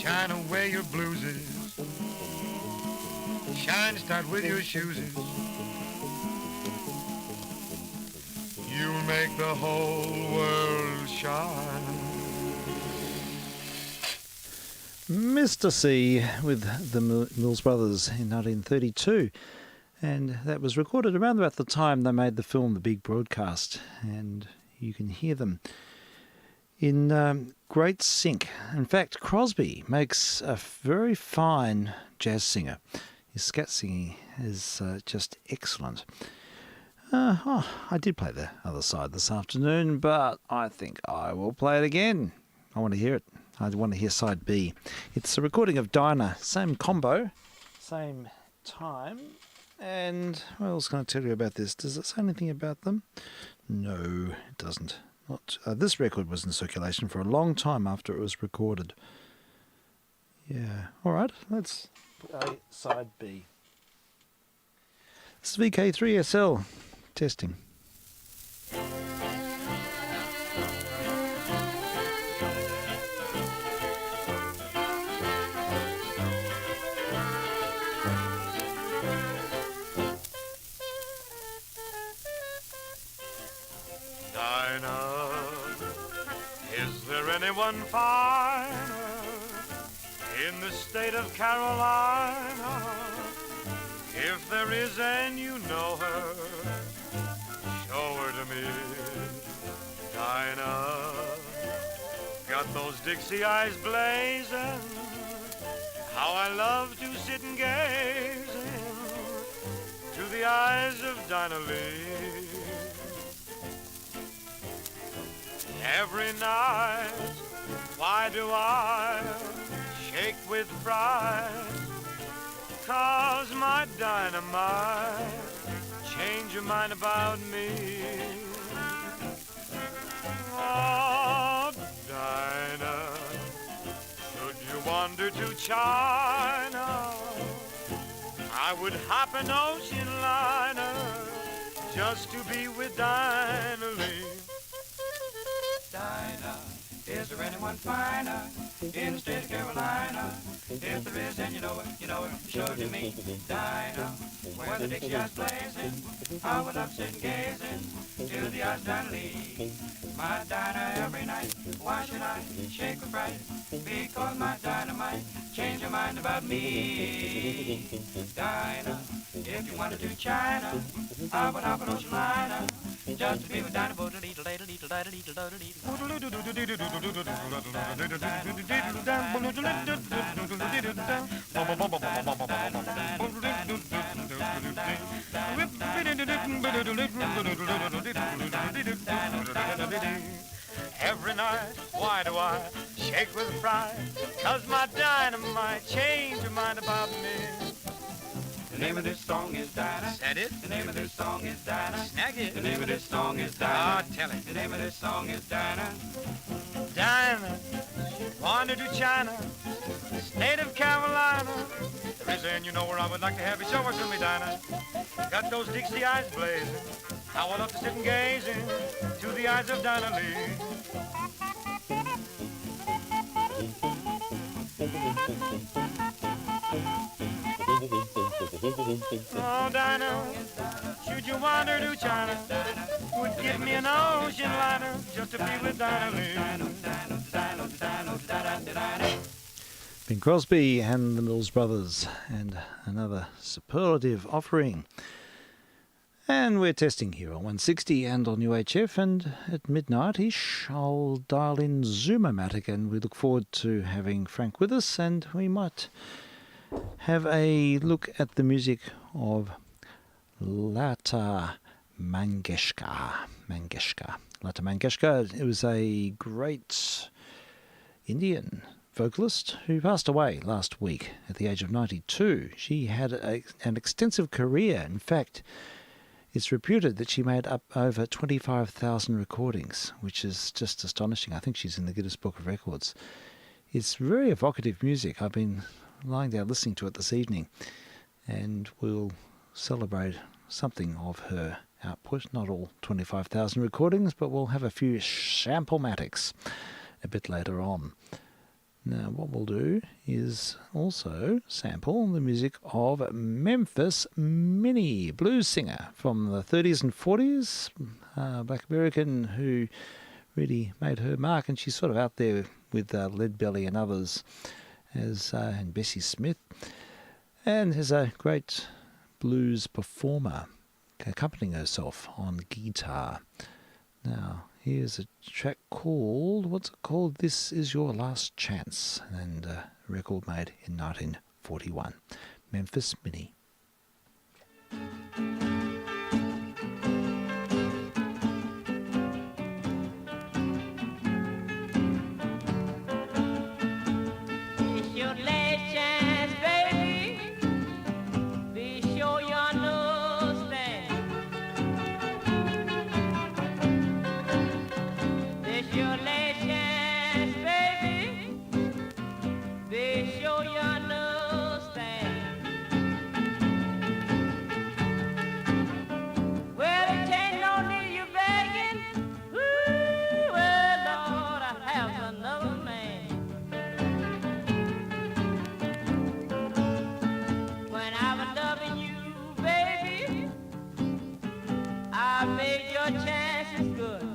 Shine away your blueses. Shine, start with your shoes. You'll make the whole world shine. Mr. C with the Mills Brothers in 1932. And that was recorded around about the time they made the film The Big Broadcast. And you can hear them in great sync. In fact, Crosby makes a very fine jazz singer. His scat singing is just excellent. I did play the other side this afternoon, but I think I will play it again. I want to hear it. I want to hear side B. It's a recording of Dinah, same combo, same time. And what else can I tell you about this? Does it say anything about them? No, it doesn't. Not, this record was in circulation for a long time after it was recorded. Yeah. All right, let's play side B. This is vk3sl testing. Is there anyone finer in the state of Carolina? If there is and you know her, show her to me. Dinah got those Dixie eyes blazing. How I love to sit and gaze into the eyes of Dinah Lee. Every night, why do I shake with pride? 'Cause my dynamite change your mind about me. Oh, Dinah, should you wander to China, I would hop an ocean liner just to be with Dinah Lee. Dinah, is there anyone finer in the state of Carolina? If there is, then you know it, show it to me. Dinah, where the Dixie eyes blazing, I would love to sit and gazing till the eyes of Dinah Lee. My Dinah every night, why should I shake with fright? Because my dynamite change your mind about me. Dinah, if you wanted to China, I would hop an ocean liner just to be with Dinah. Every night, why do I shake with pride? 'Cause my dynamite change your mind about me. The name of this song is Dinah. Said it? The name of this song is Dinah. Snag it. The name of this song is Dinah. Ah, tell it. The name of this song is Dinah. Dinah, wandered to China, state of Carolina. There is and you know where I would like to have you. Show her to me, Dinah. Got those Dixie eyes blazing. How I love to sit and gaze into the eyes of Dinah Lee. Oh, Dinah, should you wander to China, would give me an ocean liner just to be with Dinah Lee. Bing Crosby and the Mills Brothers, and another superlative offering. And we're testing here on 160 and on UHF, and at midnight-ish I'll dial in Zoomomatic, and we look forward to having Frank with us, and we might have a look at the music of Lata Mangeshkar. Lata Mangeshkar. It was a great Indian vocalist who passed away last week at the age of 92. She had an extensive career. In fact, it's reputed that she made up over 25,000 recordings, which is just astonishing. I think she's in the Guinness Book of Records. It's very evocative music. I've been lying down listening to it this evening, and we'll celebrate something of her output. Not all 25,000 recordings, but we'll have a few sample-matics a bit later on. Now, what we'll do is also sample the music of Memphis Minnie, blues singer from the 30s and 40s, black American who really made her mark, and she's sort of out there with Leadbelly and others, and Bessie Smith, and is a great blues performer, accompanying herself on guitar. Now, here's a track called, what's it called? This Is Your Last Chance, and a record made in 1941. Memphis Minnie. It's your last chance, baby. Be sure you understand. It's your last chance, baby. Be sure you understand. Well, it ain't no need you begging. Ooh, well, Lord, I have another man. When I was loving you, baby, I made your chances good.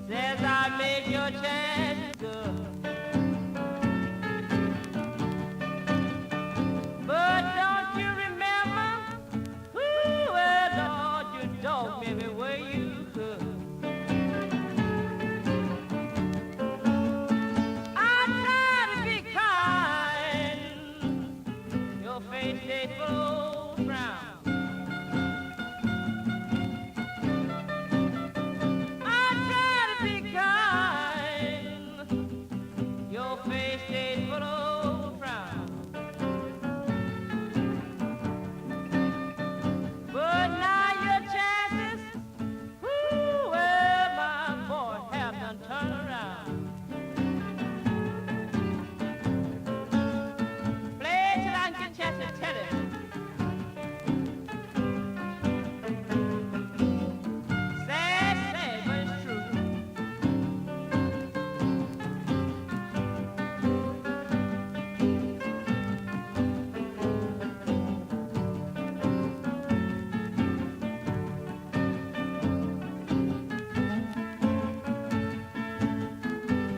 Says I made your chances good. But don't you remember? Ooh, well, Lord, you dogged me every way you could. I try to be kind. Your face they full frown. I try to be kind. Your face they full of frown. But now your chances, ooh, well, my boy, have done turned around. Play it till I can get a chance to tell it. Sad, sad, but it's true.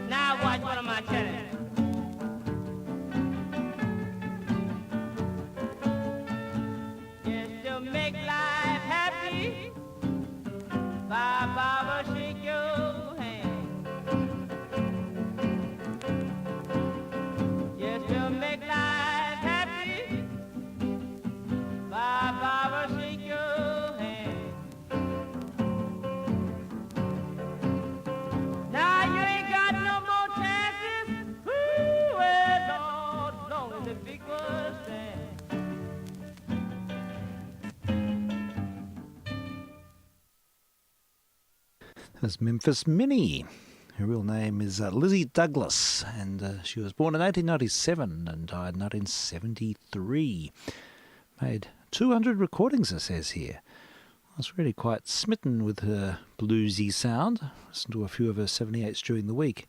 Now watch what am I telling you? Just to make life happy, bye, Baba, shake your hand. Just to make life happy, bye, Baba, shake your hand. Now you ain't got no more chances. Ooh, well, Lord, long as the big ones stand. That's Memphis Minnie. Her real name is Lizzie Douglas, and she was born in 1897 and died in 1973. Made 200 recordings, it says here. I was really quite smitten with her bluesy sound. Listened to a few of her 78s during the week.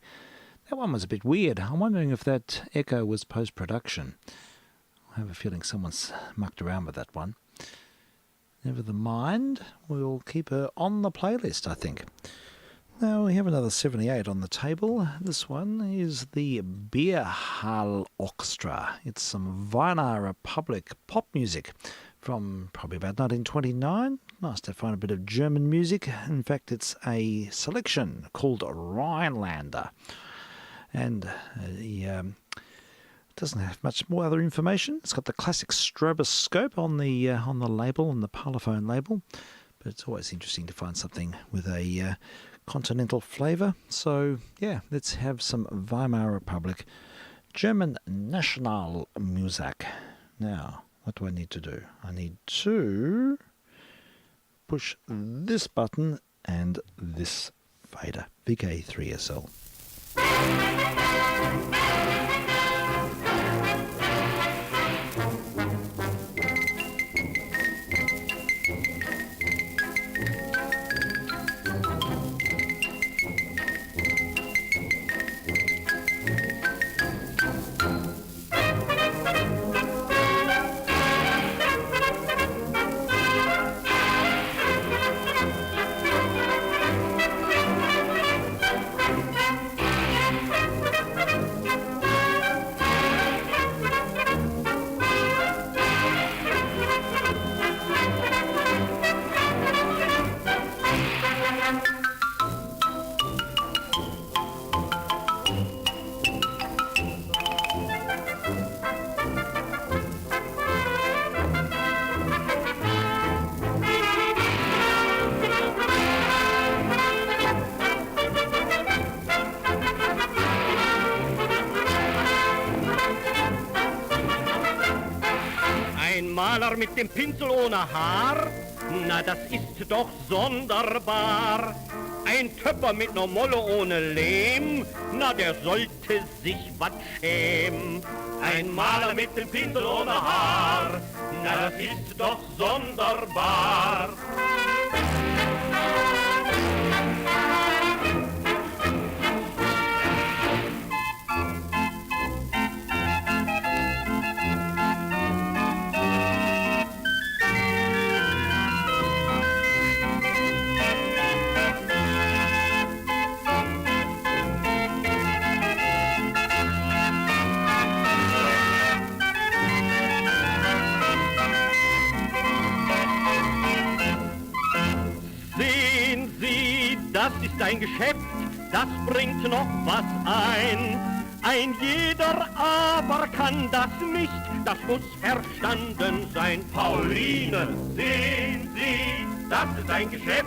That one was a bit weird. I'm wondering if that echo was post-production. I have a feeling someone's mucked around with that one. Never mind, we'll keep her on the playlist, I think. Now we have another 78 on the table. This one is the Beer Hall Orchestra. It's some Weimar Republic pop music from probably about 1929. Nice to find a bit of German music. In fact, it's a selection called Rhinelander. And the doesn't have much more other information. It's got the classic stroboscope on the label, on the Parlophone label, but it's always interesting to find something with a continental flavour. So yeah, let's have some Weimar Republic German National Musik. Now, what do I need to do? I need to push this button and this fader, vk3sl. Maler mit dem Pinsel ohne Haar, na das ist doch sonderbar. Ein Töpper mit ner Molle ohne Lehm, na der sollte sich wat schämen. Ein Maler mit dem Pinsel ohne Haar, na das ist doch sonderbar. Das ist ein Geschäft, das bringt noch was ein. Ein jeder aber kann das nicht, das muss verstanden sein. Pauline, sehen Sie, das ist ein Geschäft,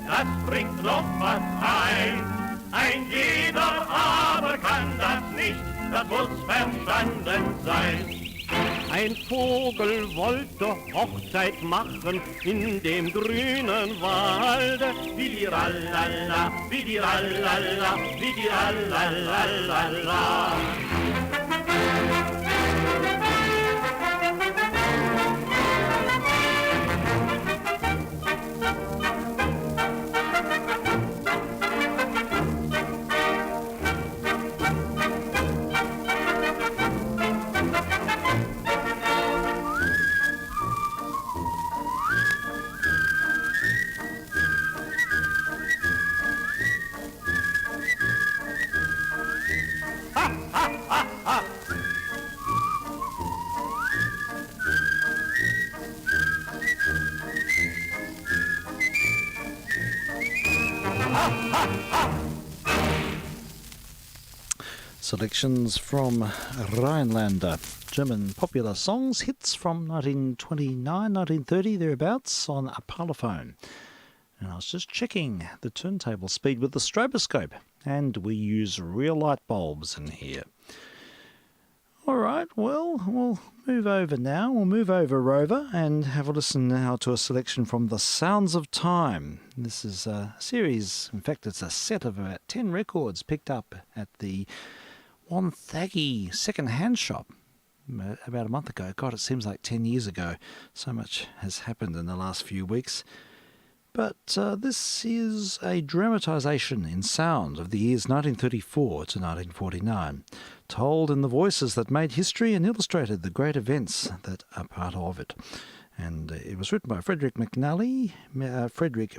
das bringt noch was ein. Ein jeder aber kann das nicht, das muss verstanden sein. Ein Vogel wollte Hochzeit machen in dem grünen Walde. Wie die Rallala, wie die Rallala, wie die Rallala. Selections from Rhinelander, German popular songs, hits from 1929, 1930, thereabouts, on a Parlophone. And I was just checking the turntable speed with the stroboscope, and we use real light bulbs in here. All right, well, we'll move over now. We'll move over Rover and have a listen now to a selection from The Sounds of Time. This is a series, in fact, it's a set of about 10 records picked up at the Wonthaggi second-hand shop about a month ago. God, it seems like 10 years ago. So much has happened in the last few weeks. But this is a dramatisation in sound of the years 1934 to 1949, told in the voices that made history and illustrated the great events that are part of it. And it was written by Frederick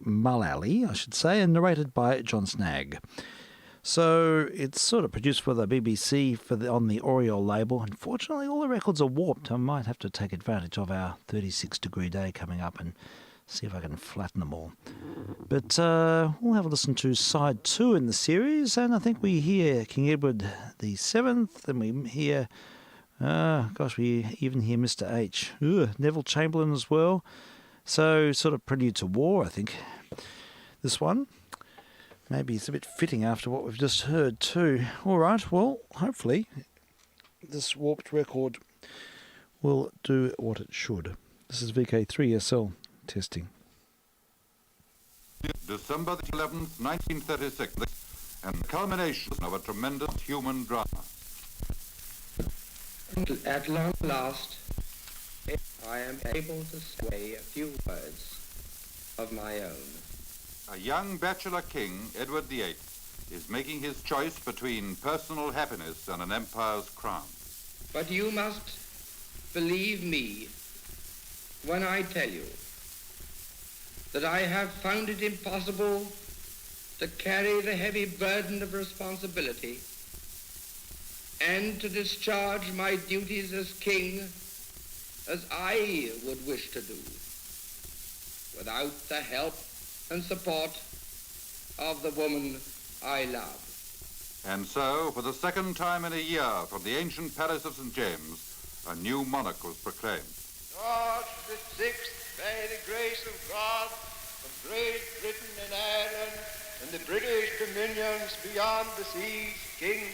Mullally, I should say, and narrated by John Snagg. So it's sort of produced for the BBC on the Oriole label. Unfortunately, all the records are warped. I might have to take advantage of our 36-degree day coming up and see if I can flatten them all. But we'll have a listen to side 2 in the series, and I think we hear King Edward VII, and we hear Gosh, we even hear Mr. H. Neville Chamberlain as well. So sort of prelude to war, I think. This one. Maybe it's a bit fitting after what we've just heard too. All right, well, hopefully this warped record will do what it should. This is vk3sl testing. December the 11th, 1936, and the culmination of a tremendous human drama. At long last, I am able to say a few words of my own. A young bachelor king, Edward VIII, is making his choice between personal happiness and an empire's crown. But you must believe me when I tell you that I have found it impossible to carry the heavy burden of responsibility and to discharge my duties as king as I would wish to do without the help and support of the woman I love. And so, for the second time in a year from the ancient palace of St. James, a new monarch was proclaimed. George VI, by the grace of God, of Great Britain and Ireland, and the British dominions beyond the seas, King,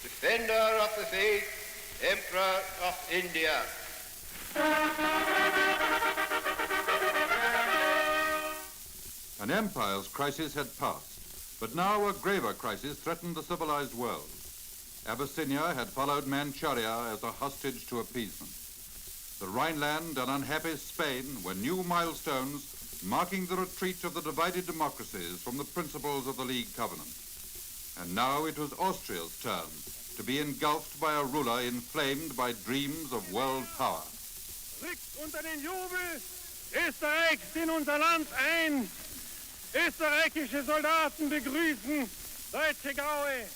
Defender of the Faith, Emperor of India. An empire's crisis had passed, but now a graver crisis threatened the civilized world. Abyssinia had followed Manchuria as a hostage to appeasement. The Rhineland and unhappy Spain were new milestones marking the retreat of the divided democracies from the principles of the League Covenant. And now it was Austria's turn to be engulfed by a ruler inflamed by dreams of world power. Rückt unter den Jubel! Österreich in unser Land ein! Österreichische Soldaten begrüßen deutsche Graue!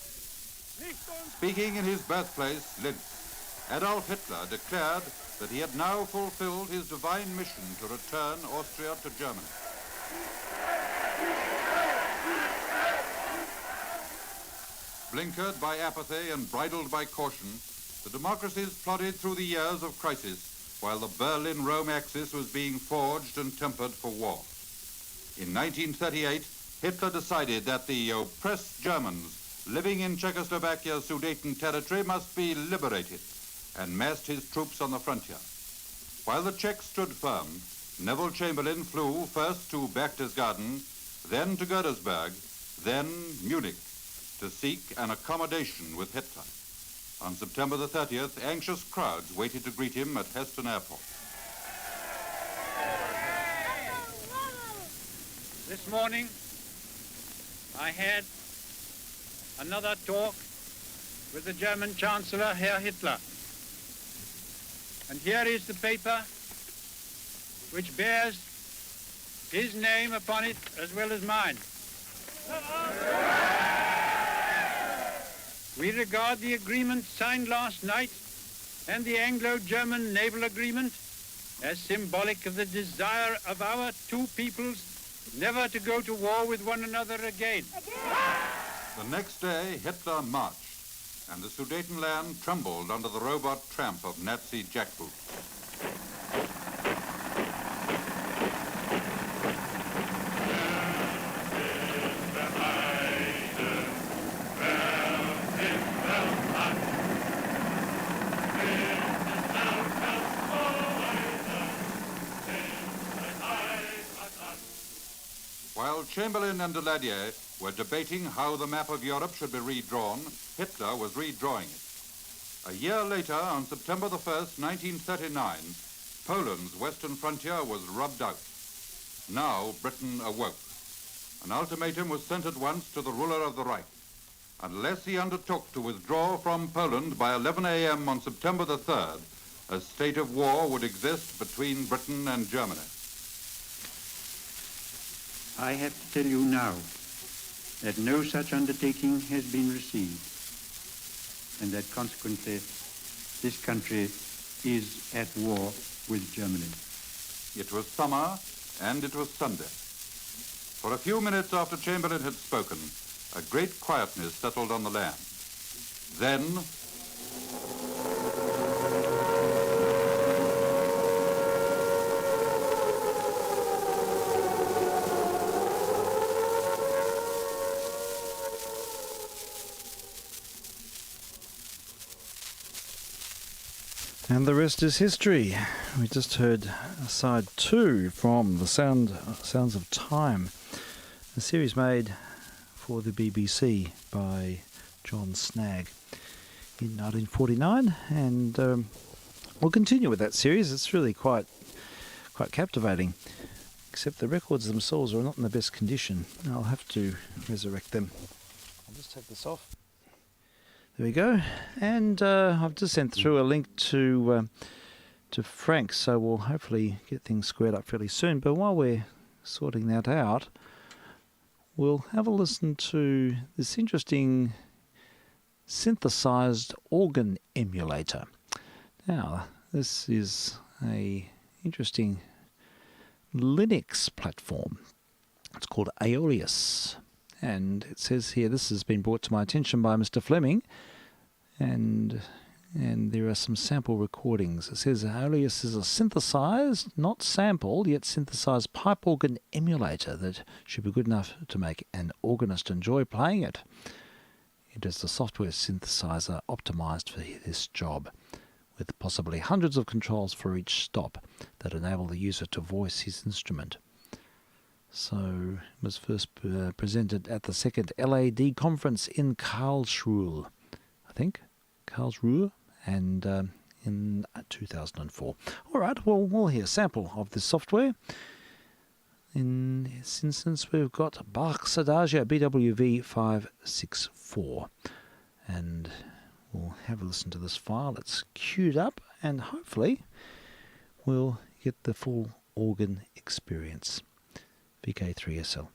Speaking in his birthplace, Linz, Adolf Hitler declared that he had now fulfilled his divine mission to return Austria to Germany. Blinkered by apathy and bridled by caution, the democracies plodded through the years of crisis while the Berlin-Rome axis was being forged and tempered for war. In 1938, Hitler decided that the oppressed Germans living in Czechoslovakia's Sudeten territory must be liberated and massed his troops on the frontier. While the Czechs stood firm, Neville Chamberlain flew first to Berchtesgaden, then to Göteborg, then Munich, to seek an accommodation with Hitler. On September the 30th, anxious crowds waited to greet him at Heston Airport. This morning, I had another talk with the German Chancellor, Herr Hitler. And here is the paper which bears his name upon it as well as mine. We regard the agreement signed last night and the Anglo-German naval agreement as symbolic of the desire of our two peoples never to go to war with one another again. The next day, Hitler marched, and the Sudetenland trembled under the robot tramp of Nazi jackboots. While Chamberlain and Daladier were debating how the map of Europe should be redrawn, Hitler was redrawing it. A year later, on September the 1st, 1939, Poland's western frontier was rubbed out. Now Britain awoke. An ultimatum was sent at once to the ruler of the Reich. Unless he undertook to withdraw from Poland by 11 a.m. on September the 3rd, a state of war would exist between Britain and Germany. I have to tell you now that no such undertaking has been received, and that consequently this country is at war with Germany. It was summer and it was Sunday. For a few minutes after Chamberlain had spoken, a great quietness settled on the land. Then And the rest is history. We just heard side 2 from The Sounds of Time, a series made for the BBC by John Snagg in 1949, and we'll continue with that series. It's really quite captivating, except the records themselves are not in the best condition. I'll have to resurrect them. I'll just take this off. There we go. And I've just sent through a link to Frank, so we'll hopefully get things squared up fairly soon. But while we're sorting that out, we'll have a listen to this interesting synthesized organ emulator. Now, this is a interesting Linux platform. It's called Aeolus. And it says here, this has been brought to my attention by Mr. Fleming, and there are some sample recordings. It says Aeolus is a synthesized, not sampled, yet synthesized pipe organ emulator that should be good enough to make an organist enjoy playing it. It is the software synthesizer optimized for this job, with possibly hundreds of controls for each stop that enable the user to voice his instrument. So it was first presented at the second LAD conference in Karlsruhe, and in 2004. All right, well, we'll hear a sample of this software. In this instance, we've got Bach's Adagio BWV 564, and we'll have a listen to this file. It's queued up, and hopefully we'll get the full organ experience. vk3sl.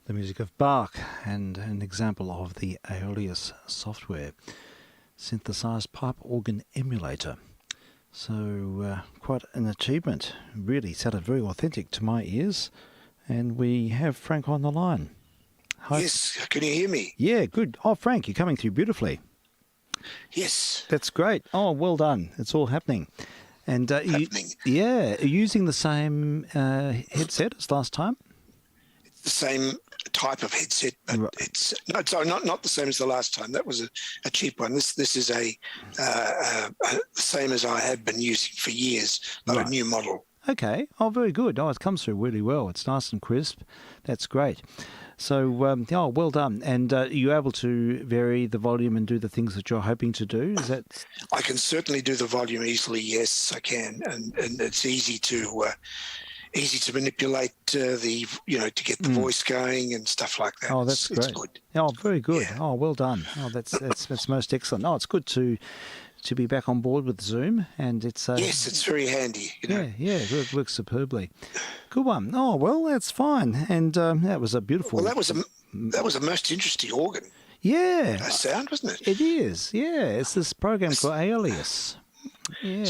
The music of Bach and an example of the Aeolus software synthesized pipe organ emulator. So quite an achievement. Really sounded very authentic to my ears. And we have Frank on the line. Hi. Yes, can you hear me? Yeah, good. Oh, Frank, you're coming through beautifully. Yes. That's great. Oh, well done. It's all happening. And are you using the same headset as last time? It's the same type of headset, but it's not the same as the last time. That was a cheap one. This is the same as I have been using for years, but a new model. Okay. Oh, very good. Oh, it comes through really well. It's nice and crisp. That's great. So, well done. And are you able to vary the volume and do the things that you're hoping to do? Is that? I can certainly do the volume easily. Yes, I can, and it's easy to manipulate to get the voice going and stuff like that. Oh, that's great. It's good. Oh, very good. Yeah. Oh, well done. Oh, that's most excellent. Oh, it's good to be back on board with Zoom, and it's yes, it's very handy. Yeah, it works superbly. Good one. Oh, well, that's fine. And that was a beautiful. Well, that was a most interesting organ. Yeah, sound, wasn't it? It is. Yeah, it's this program called Aeolus. Yeah.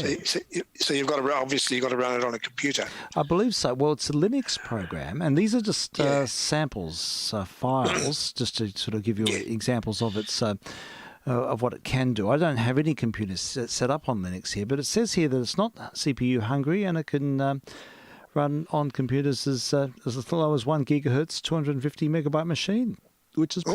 So you've got to run it on a computer. I believe so. Well, it's a Linux program, and these are just samples, files, just to sort of give you examples of its. Of what it can do. I don't have any computers set up on Linux here, but it says here that it's not CPU hungry and it can run on computers as low as 1 gigahertz, 250 megabyte machine, which is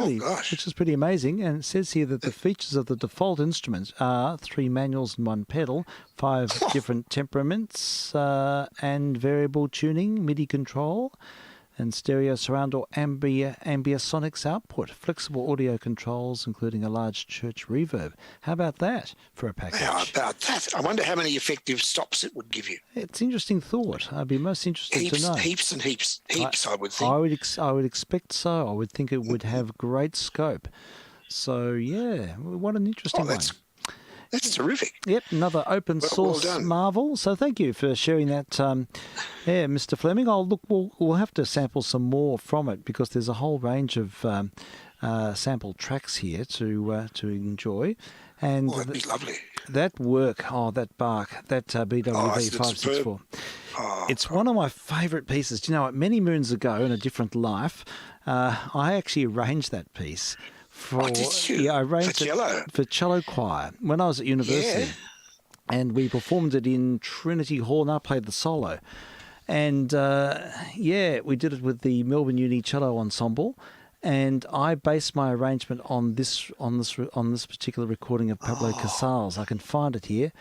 pretty amazing. And it says here that the features of the default instrument are 3 manuals and 1 pedal, 5 different temperaments, and variable tuning, MIDI control, and stereo surround or ambiasonics output, flexible audio controls, including a large church reverb. How about that for a package? How about that? I wonder how many effective stops it would give you. It's an interesting thought. I'd be most interested to know. Heaps and heaps, I would think. I would expect so. I would think it would have great scope. So, yeah, what an interesting one. That's terrific. Yep, another open source marvel. So thank you for sharing that, Mr. Fleming. We'll have to sample some more from it because there's a whole range of sample tracks here to enjoy. And that'd be lovely. That work, that Bach, that BWV564. It's one of my favourite pieces. Do you know what? Many moons ago in a different life, I actually arranged that piece. I arranged it for cello choir when I was at university, and we performed it in Trinity Hall, and I played the solo. And we did it with the Melbourne Uni Cello Ensemble, and I based my arrangement on this particular recording of Pablo Casals. I can find it here.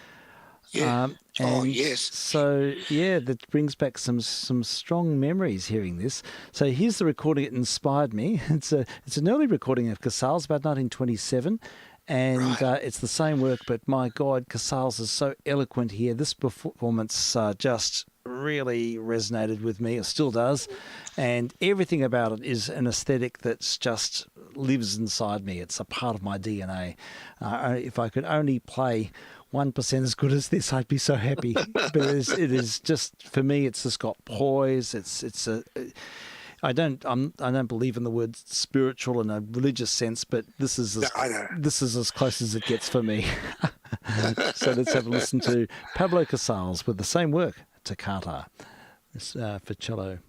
Yeah. So that brings back some strong memories hearing this. So here's the recording. It inspired me. It's an early recording of Casals, about 1927, and it's the same work. But my God, Casals is so eloquent here. This performance just really resonated with me. It still does, and everything about it is an aesthetic that's just lives inside me. It's a part of my DNA. If I could only play 1% as good as this, I'd be so happy. But it is just, for me, it's just got poise. I don't believe in the word spiritual in a religious sense, but this is as close as it gets for me. So let's have a listen to Pablo Casals with the same work, Toccata, for cello.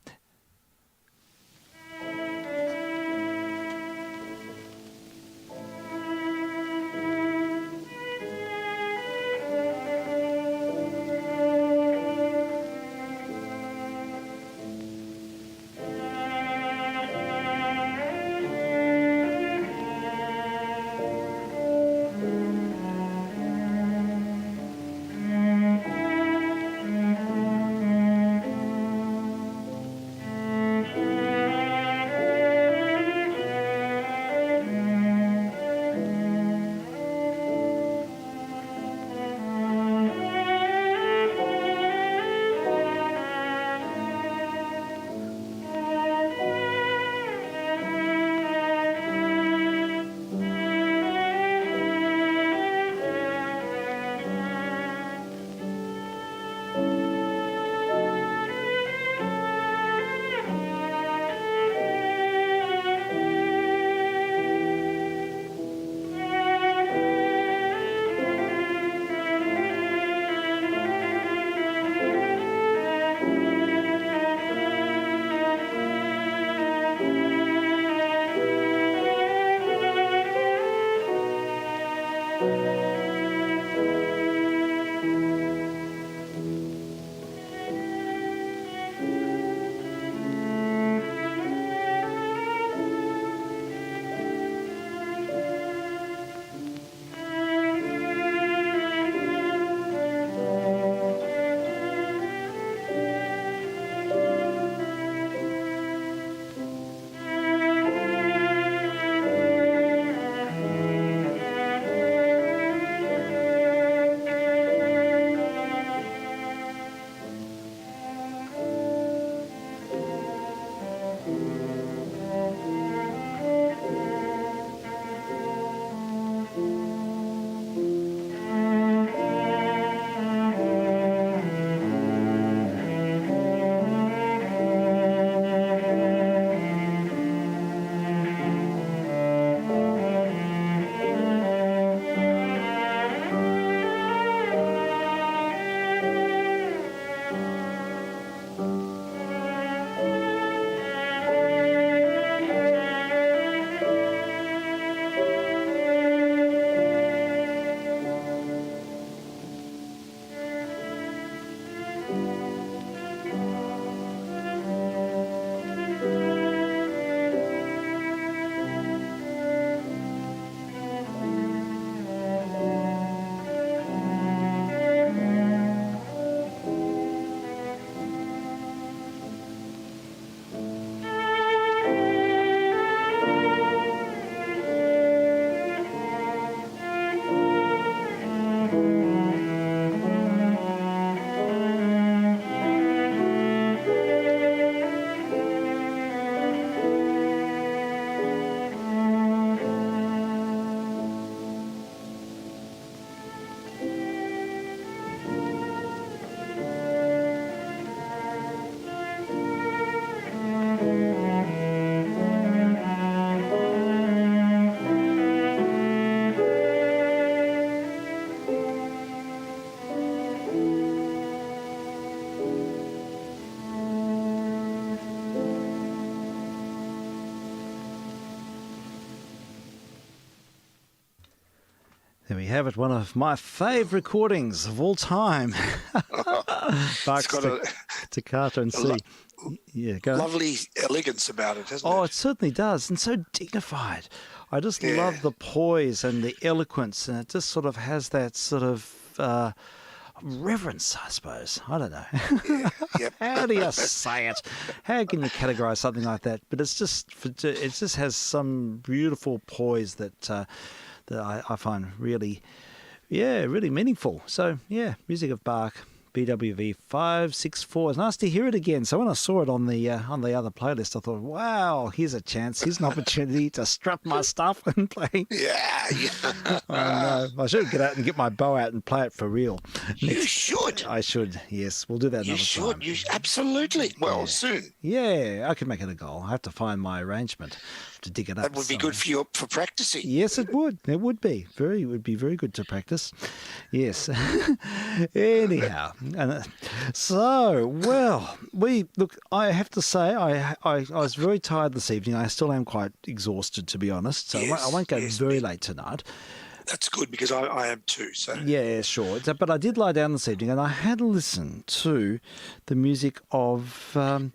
have it. One of my favourite recordings of all time. Bach's Toccata and C. Yeah, go on. Lovely elegance about it, hasn't Oh, it? it certainly does, and so dignified. I just love the poise and the eloquence, and it just sort of has that sort of reverence, I suppose. I don't know. Yep. How do you say it? How can you categorise something like that? But it just has some beautiful poise that that I find really meaningful. So yeah, music of Bach. BWV 564. It's nice to hear it again. So when I saw it on the other playlist, I thought, wow, here's a chance. Here's an opportunity to strut my stuff and play. Yeah. I know. I should get out and get my bow out and play it for real. You should. I should, yes. We'll do that another time. You should. Absolutely. Well, soon. Yeah, I can make it a goal. I have to find my arrangement to dig it up. That would be good for practicing. Yes, it would. It would be. It would be very good to practice. Yes. Anyhow. I have to say, I was very tired this evening. I still am quite exhausted, to be honest. So I won't go very late tonight. That's good because I am too. So yeah, sure. But I did lie down this evening and I had listened to the music of Lata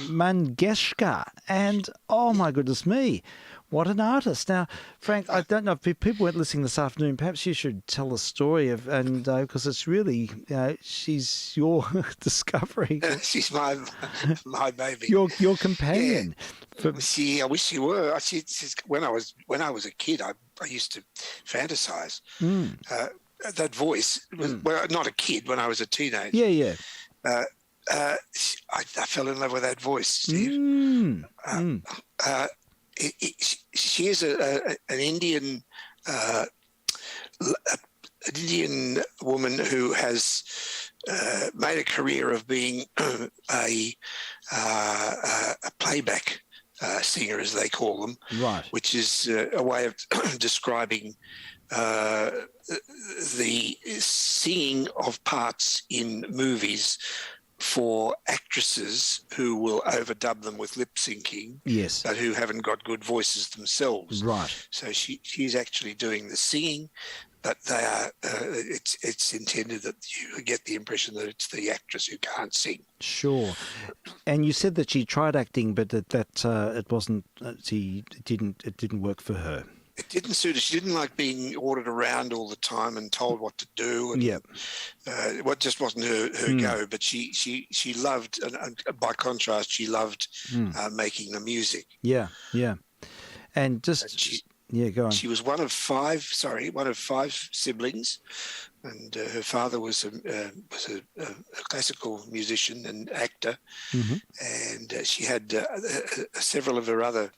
Mangeshkar, and oh my goodness me, what an artist! Now, Frank, I don't know if people weren't listening this afternoon. Perhaps you should tell the story of, and because it's really, she's your discovery. She's my baby. Your companion. Yeah. I wish she were. When I was a kid, I used to fantasize. That voice was, well, not a kid, when I was a teenager. Yeah. I fell in love with that voice, Steve. She is an Indian woman who has made a career of being a playback singer, as they call them, right? Which is a way of describing the singing of parts in movies for actresses who will overdub them with lip syncing, yes, but who haven't got good voices themselves. Right. So she's actually doing the singing, but they are. It's intended that you get the impression that it's the actress who can't sing. Sure. And you said that she tried acting, but that it wasn't. It didn't work for her. It didn't suit her. She didn't like being ordered around all the time and told what to do. And, what just wasn't her go. But she loved, and go on. She was one of five siblings, and her father was a classical musician and actor, and she had several of her other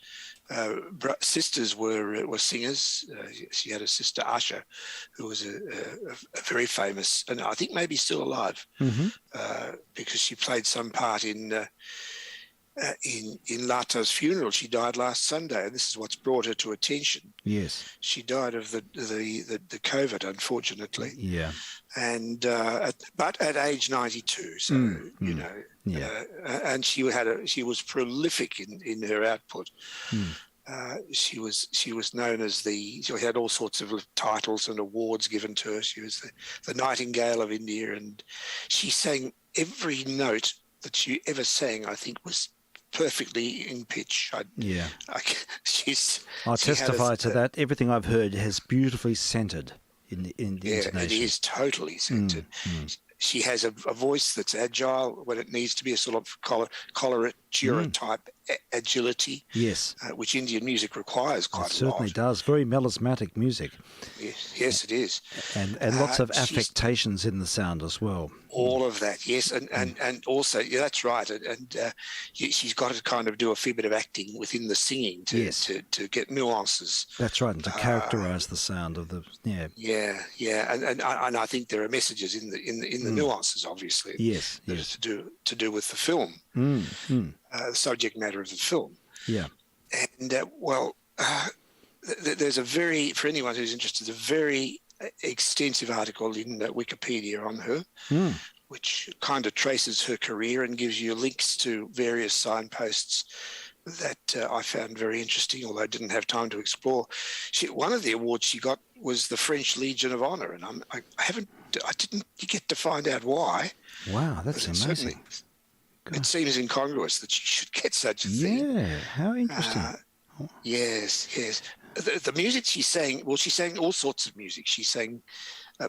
sisters were singers. She had a sister, Asha, who was a very famous, and I think maybe still alive, because she played some part in Lata's funeral. She died last Sunday, and this is what's brought her to attention. Yes, she died of the COVID, unfortunately. Yeah, and but at age 92, so you know. Yeah, and she was prolific in her output. She was known as she had all sorts of titles and awards given to her. She was the Nightingale of India, and she sang every note that she ever sang, I think, was perfectly in pitch. I'll testify to that. Everything I've heard has beautifully centered in the intonation. It is totally centered. She has a voice that's agile when it needs to be, a sort of coloratura type agility. Yes, which Indian music requires quite a lot. It certainly does. Very melismatic music. Yes, it is. And lots of affectations in the sound as well. All of that, yes, and also, that's right, and she's got to kind of do a fair bit of acting within the singing to get nuances. That's right, and to characterise the sound of the and I think there are messages in the nuances, obviously. Yes, to do with the film, the subject matter of the film. Yeah, and there's for anyone who's interested, a very extensive article in Wikipedia on her, which kind of traces her career and gives you links to various signposts I found very interesting, although I didn't have time to explore. One of the awards she got was the French Legion of Honor, and I didn't get to find out why. Wow, that's amazing. It seems incongruous that she should get such a thing. Yeah, how interesting. Yes. The music she sang, well, she sang all sorts of music. She sang,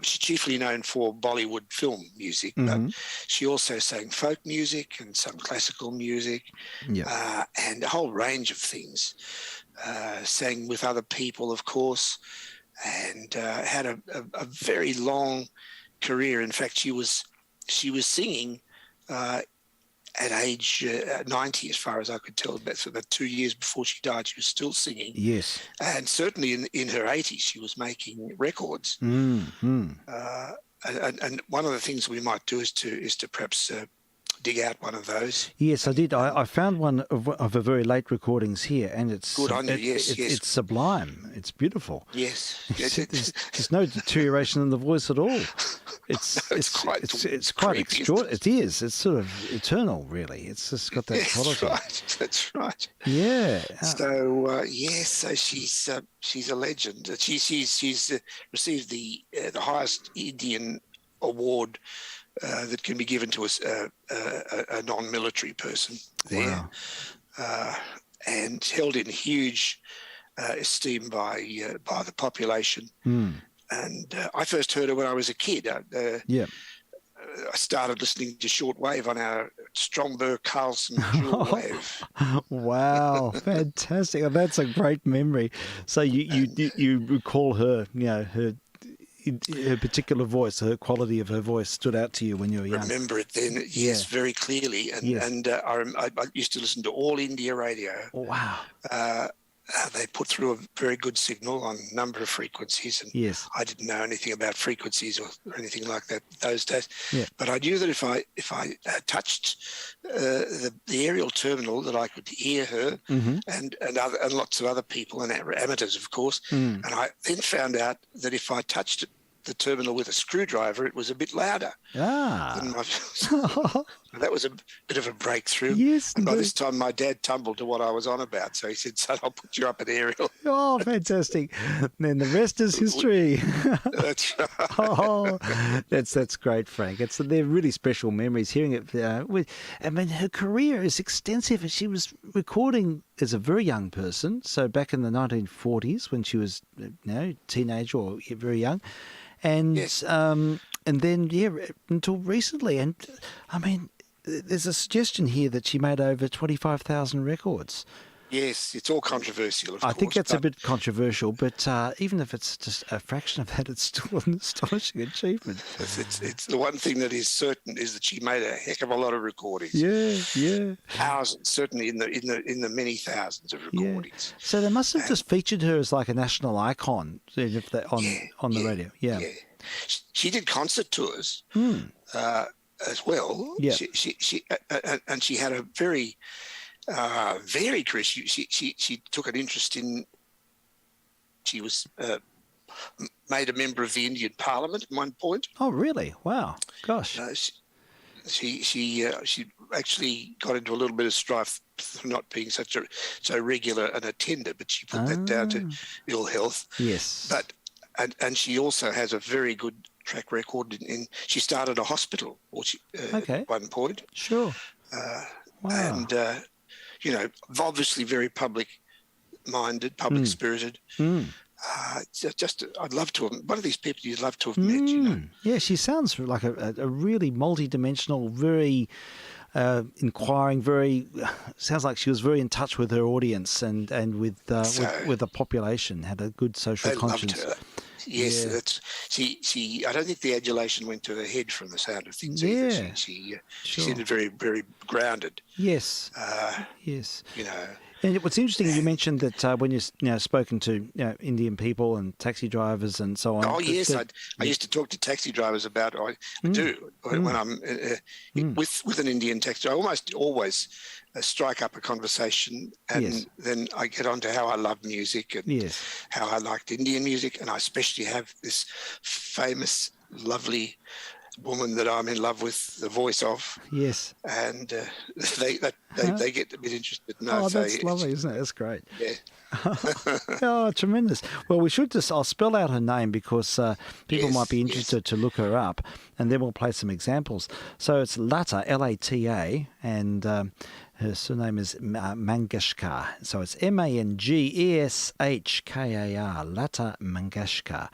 she's chiefly known for Bollywood film music, but she also sang folk music and some classical music, and a whole range of things. Sang with other people, of course, and had a very long career. In fact, she was singing at age 90, as far as I could tell. That's about 2 years before she died. She was still singing. Yes. And certainly in her 80s, she was making records. And one of the things we might do is to perhaps dig out one of those. Yes, I did. I found one of her very late recordings here, and it's good on you. It's sublime. It's beautiful. Yes. There's no deterioration in the voice at all. It's quite extraordinary. It is. It's sort of eternal, really. It's just got that quality. That's right. Yeah. So so she's a legend. She's received the highest Indian award that can be given to a non-military person there, and held in huge esteem by the population. And I first heard her when I was a kid. I started listening to shortwave on our Stromberg Carlson dual wave. Wow, fantastic! Oh, that's a great memory. So you recall her, her particular voice, her quality of her voice stood out to you when you were young. Remember it then, yes, very clearly. And I used to listen to All India Radio. Oh, wow. They put through a very good signal on a number of frequencies, and I didn't know anything about frequencies or anything like that those days. Yeah. But I knew that if I touched the aerial terminal, that I could hear her and lots of other people and amateurs, of course. And I then found out that if I touched the terminal with a screwdriver, it was a bit louder. That was a bit of a breakthrough. Yes. And by this time, my dad tumbled to what I was on about. So he said, "Son, I'll put you up at aerial." Oh, fantastic. And then the rest is history. That's right. That's great, Frank. They're really special memories hearing it. Her career is extensive. She was recording as a very young person. So back in the 1940s when she was teenager or very young. And and then until recently. And I mean, there's a suggestion here that she made over 25,000 records. Yes, it's all controversial, of course. I think that's a bit controversial, but even if it's just a fraction of that, it's still an astonishing achievement. It's the one thing that is certain is that she made a heck of a lot of recordings. Yeah. Thousands, certainly in the many thousands of recordings. Yeah. So they must have just featured her as like a national icon on the radio. Yeah. She did concert tours as well. Yeah. She had a very very career. She took an interest in. She was made a member of the Indian Parliament at one point. Oh, really? Wow! Gosh. She actually got into a little bit of strife for not being so regular an attender, but she put that down to ill health. Yes. But and she also has a very good track record in she started a hospital at one point. Sure. Wow. And obviously very public-minded, public-spirited. I'd love to have, one of these people you'd love to have met, Yeah, she sounds like a really multi-dimensional, very inquiring, sounds like she was very in touch with her audience and with the population, had a good social conscience. Loved her. Yes, she. I don't think the adulation went to her head from the sound of things. Yeah, she seemed very, very grounded. Yes, yes. And what's interesting, you mentioned that when you've spoken to Indian people and taxi drivers and so on. Oh yes, I used to talk to taxi drivers about. I do when I'm with an Indian taxi. I almost always strike up a conversation, and then I get on to how I love music and how I liked Indian music, and I especially have this famous, lovely woman that I'm in love with the voice of, Yes. and they get a bit interested. And I Oh, say, that's lovely, isn't it? That's great. yeah. Oh, tremendous. Well, we should I'll spell out her name because people Yes, might be yes. interested to look her up, and then we'll play some examples. So it's Lata, Lata, and her surname is Mangeshkar. So it's Mangeshkar, Lata Mangeshkar.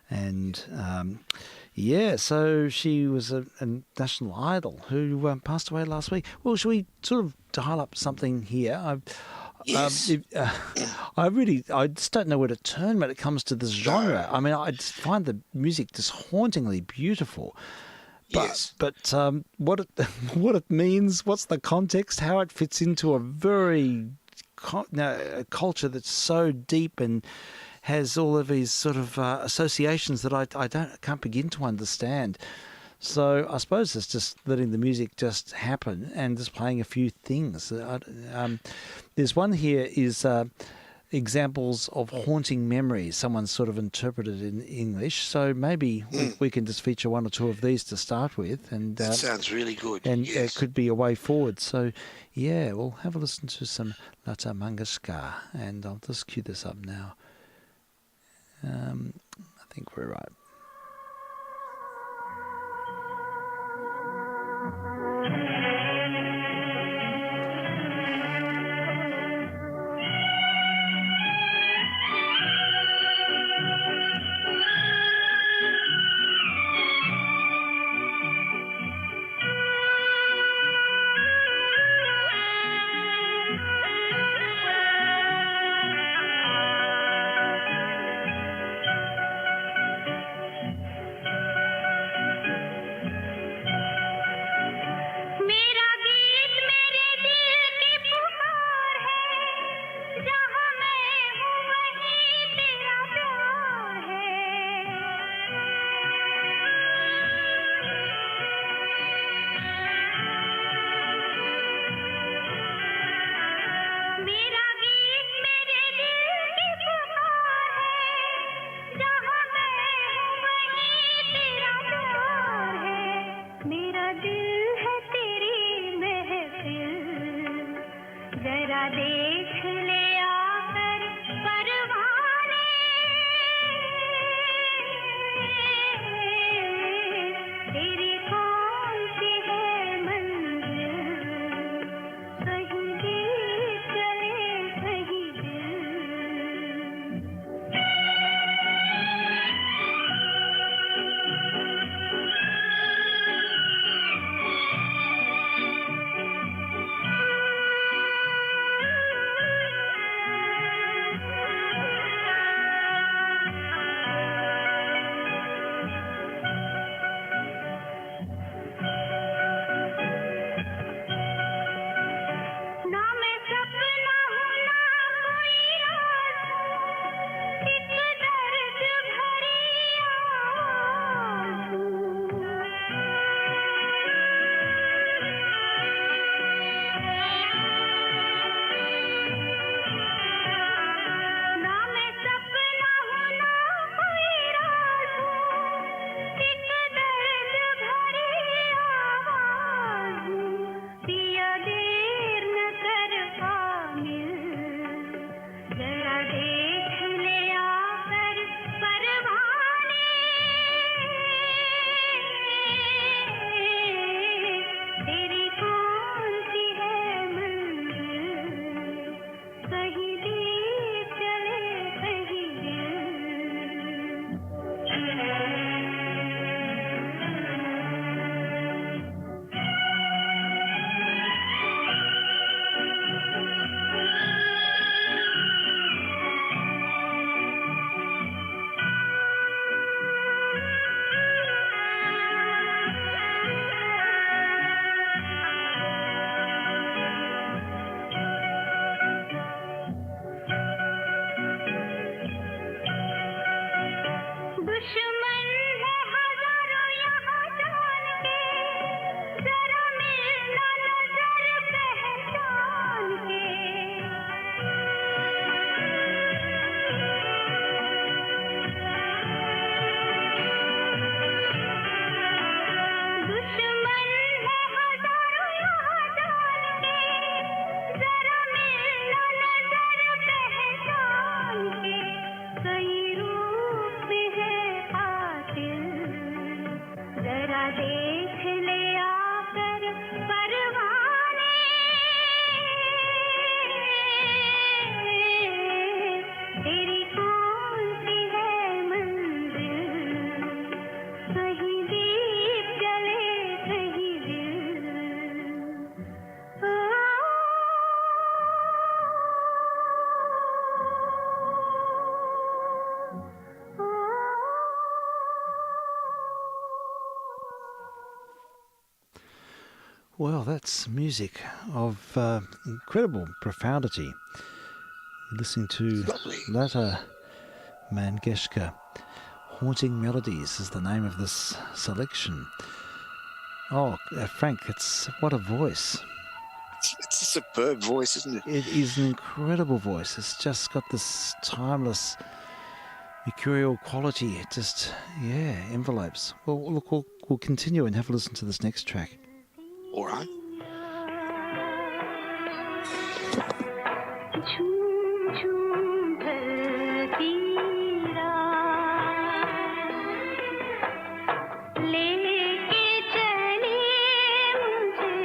And yeah, so she was a national idol who passed away last week. Well, should we sort of dial up something here? Yes. I just don't know where to turn when it comes to this genre. I mean, I just find the music just hauntingly beautiful. Yes. But what it means, what's the context, how it fits into a very a culture that's so deep and has all of these sort of associations that I can't begin to understand. So I suppose it's just letting the music just happen and just playing a few things. There's one here is examples of haunting memories. Someone's sort of interpreted in English. So maybe we can just feature one or two of these to start with. And That sounds really good. And yes. it could be a way forward. So yeah, we'll have a listen to some Lata Mangeshkar, and I'll just cue this up now. I think we're right. देख ले आकर परवाने तेरी कौन सी है मंजिल कहीं दीप जले कहीं दिल Well, that's music of incredible profundity. You're listening to Lovely. Lata Mangeshkar. Haunting Melodies is the name of this selection. Oh, Frank, what a voice. It's a superb voice, isn't it? It is an incredible voice. It's just got this timeless, mercurial quality. It just, envelopes. Well, look, we'll continue and have a listen to this next track. All right. झूम झूम ढलती रात लेके चली मुझे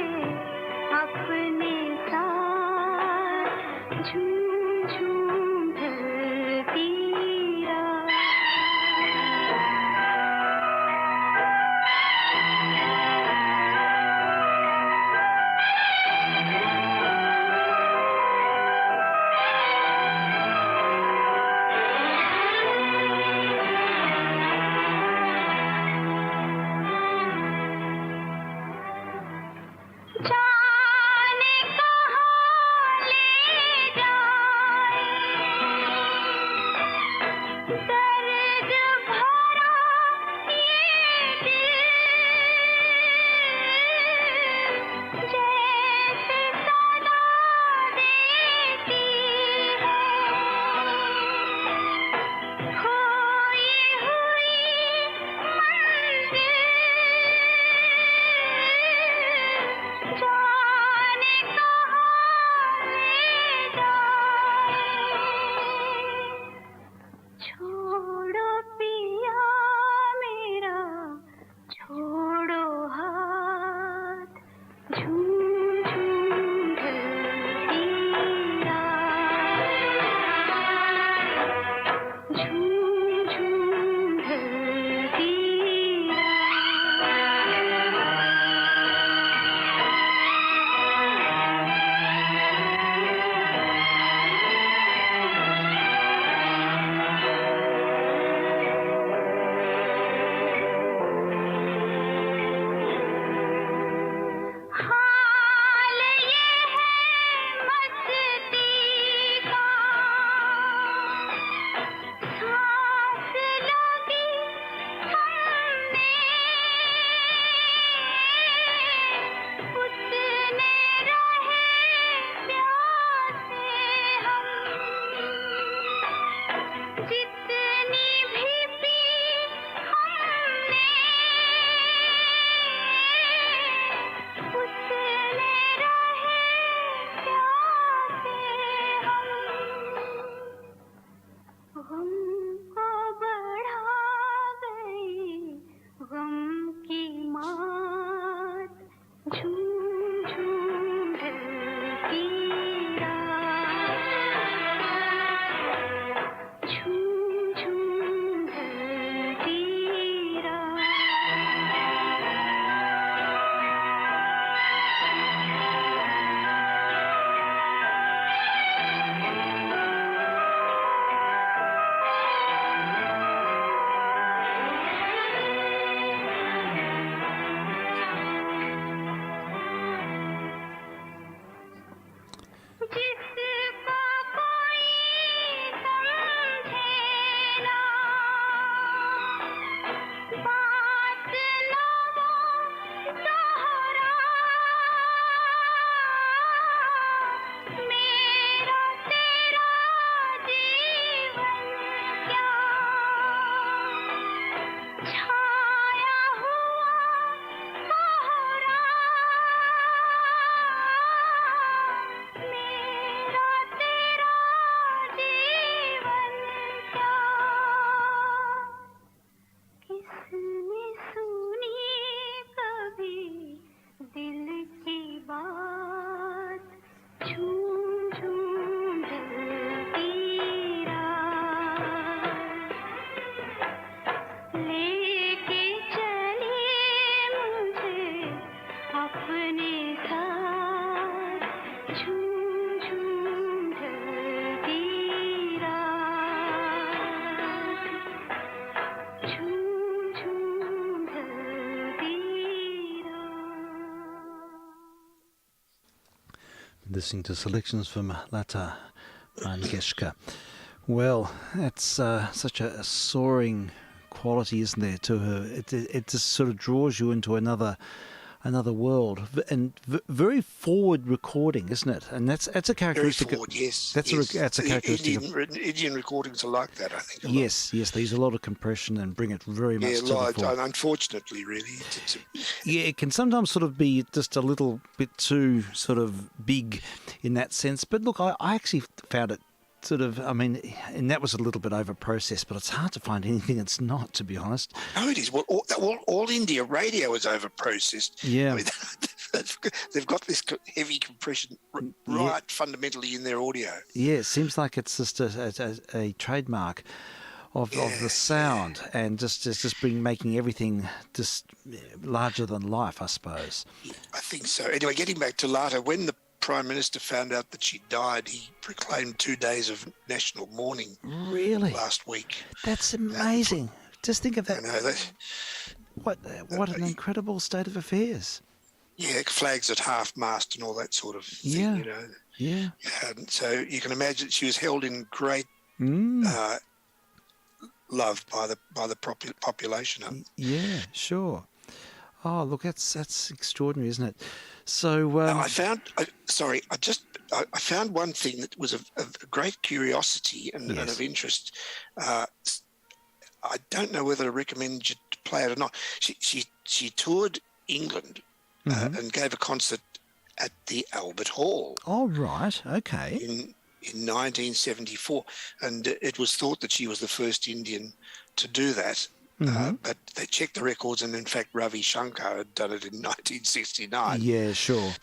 अपने साथ झूम झूम ढलती रात अपने साथ झूम झूम ढलती रात झूम झूम ढलती रात. Listening to selections from Lata Mangeshkar. Well, that's such a soaring quality, isn't there, to her? It just sort of draws you into another world, and very forward recording, isn't it? And that's a Very characteristic. forward, yes. That's yes. that's a characteristic. Indian recordings are like that, I think. Yes, they use a lot of compression and bring it very much to the fore. Unfortunately, really. Yeah, it can sometimes sort of be just a little bit too sort of big in that sense. But look, I actually found it sort of, I mean, and that was a little bit over-processed, but it's hard to find anything that's not, to be honest. No, it is. Well, all India radio is over-processed. Yeah. I mean, they've got this heavy compression right fundamentally in their audio. Yeah, it seems like it's just a trademark of the sound, and just making everything just larger than life, I suppose. I think so. Anyway, getting back to Lata, when the Prime Minister found out that she died, he proclaimed 2 days of national mourning. Really? Last week. That's amazing. Just think of that. I know that. What an incredible state of affairs. Yeah, flags at half-mast and all that sort of thing, Yeah. you know. Yeah. And so you can imagine she was held in great love by the population. Yeah, sure. Oh, look, that's extraordinary, isn't it? So I found one thing that was of great curiosity and of interest. I don't know whether to recommend you to play it or not. She toured England and gave a concert at the Albert Hall. Oh, right. Okay. In 1974, and it was thought that she was the first Indian to do that. But they checked the records, and in fact, Ravi Shankar had done it in 1969. Yeah, sure.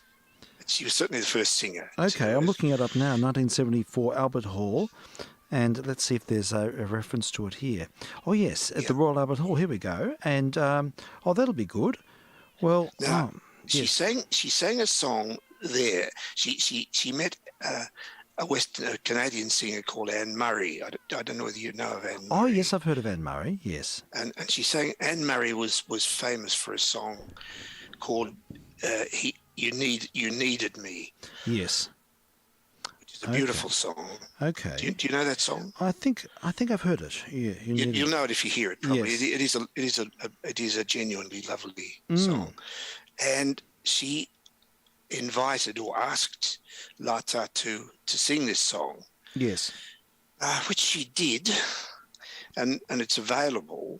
She was certainly the first singer. Okay, I'm looking it up now, 1974 Albert Hall, and let's see if there's a reference to it here. Oh, yes, at the Royal Albert Hall. Here we go. And, that'll be good. Well, now, she yes. sang a song there. She met a Canadian singer called Anne Murray. I don't know whether you know of Anne Murray. Oh, yes, I've heard of Anne Murray, yes. And she sang, Anne Murray was famous for a song called You Needed Me. Yes. Which is a beautiful song. Okay. Do you know that song? I think I've heard it. Yeah, you'll know it if you hear it probably. Yes. It is a genuinely lovely song. And she invited or asked Lata to sing this song. Yes. Which she did, and it's available.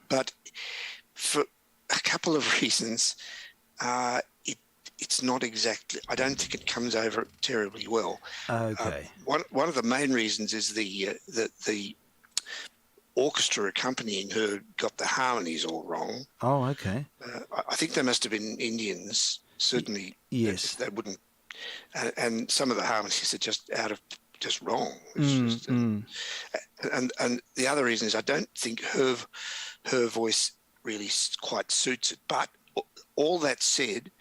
But for a couple of reasons, it's not exactly. I don't think it comes over terribly well. Okay. One of the main reasons is the orchestra accompanying her got the harmonies all wrong. Oh, okay. I think they must have been Indians, certainly. Yes. They wouldn't. And some of the harmonies are just wrong. And the other reason is I don't think her voice really quite suits it. But all that said,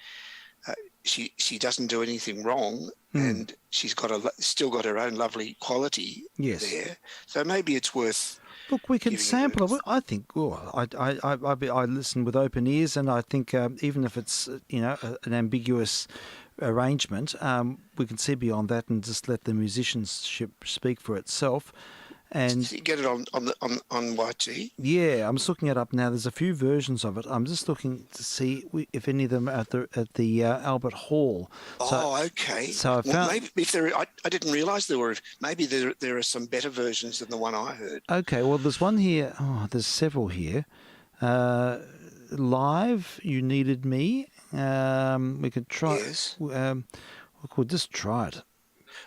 she doesn't do anything wrong, and she's still got her own lovely quality there. So maybe it's worth. Look, we can sample it. I think. I listen with open ears, and I think even if it's an ambiguous arrangement, we can see beyond that and just let the musicianship speak for itself. And you get it on YT. Yeah, I'm just looking it up now. There's a few versions of it. I'm just looking to see if any of them are at the Albert Hall. Okay. So I found maybe if there, I didn't realise there were. Maybe there are some better versions than the one I heard. Okay. Well, there's one here. Oh, there's several here. Live, You Needed Me. We could try. Yes. We could just try it.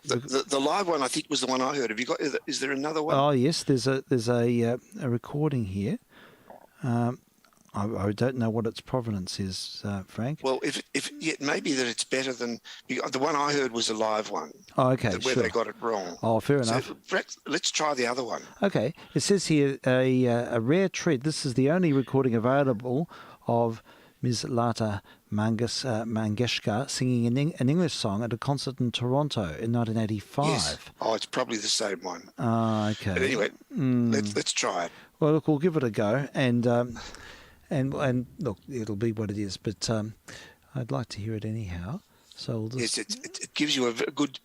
The live one, I think, was the one I heard. Have you got? Is there another one? Oh yes, there's a recording here. I don't know what its provenance is, Frank. Well, if maybe that it's better than the one I heard was a live one. Oh, okay, where sure. they got it wrong. Oh, fair enough. Let's try the other one. Okay, it says here a rare treat. This is the only recording available of Ms. Lata Mangeshkar singing an English song at a concert in Toronto in 1985. Yes. Oh, it's probably the same one. Ah, okay. But anyway, let's try it. Well, look, we'll give it a go, and look, it'll be what it is. But I'd like to hear it anyhow. So we'll just... Yes, it gives you a good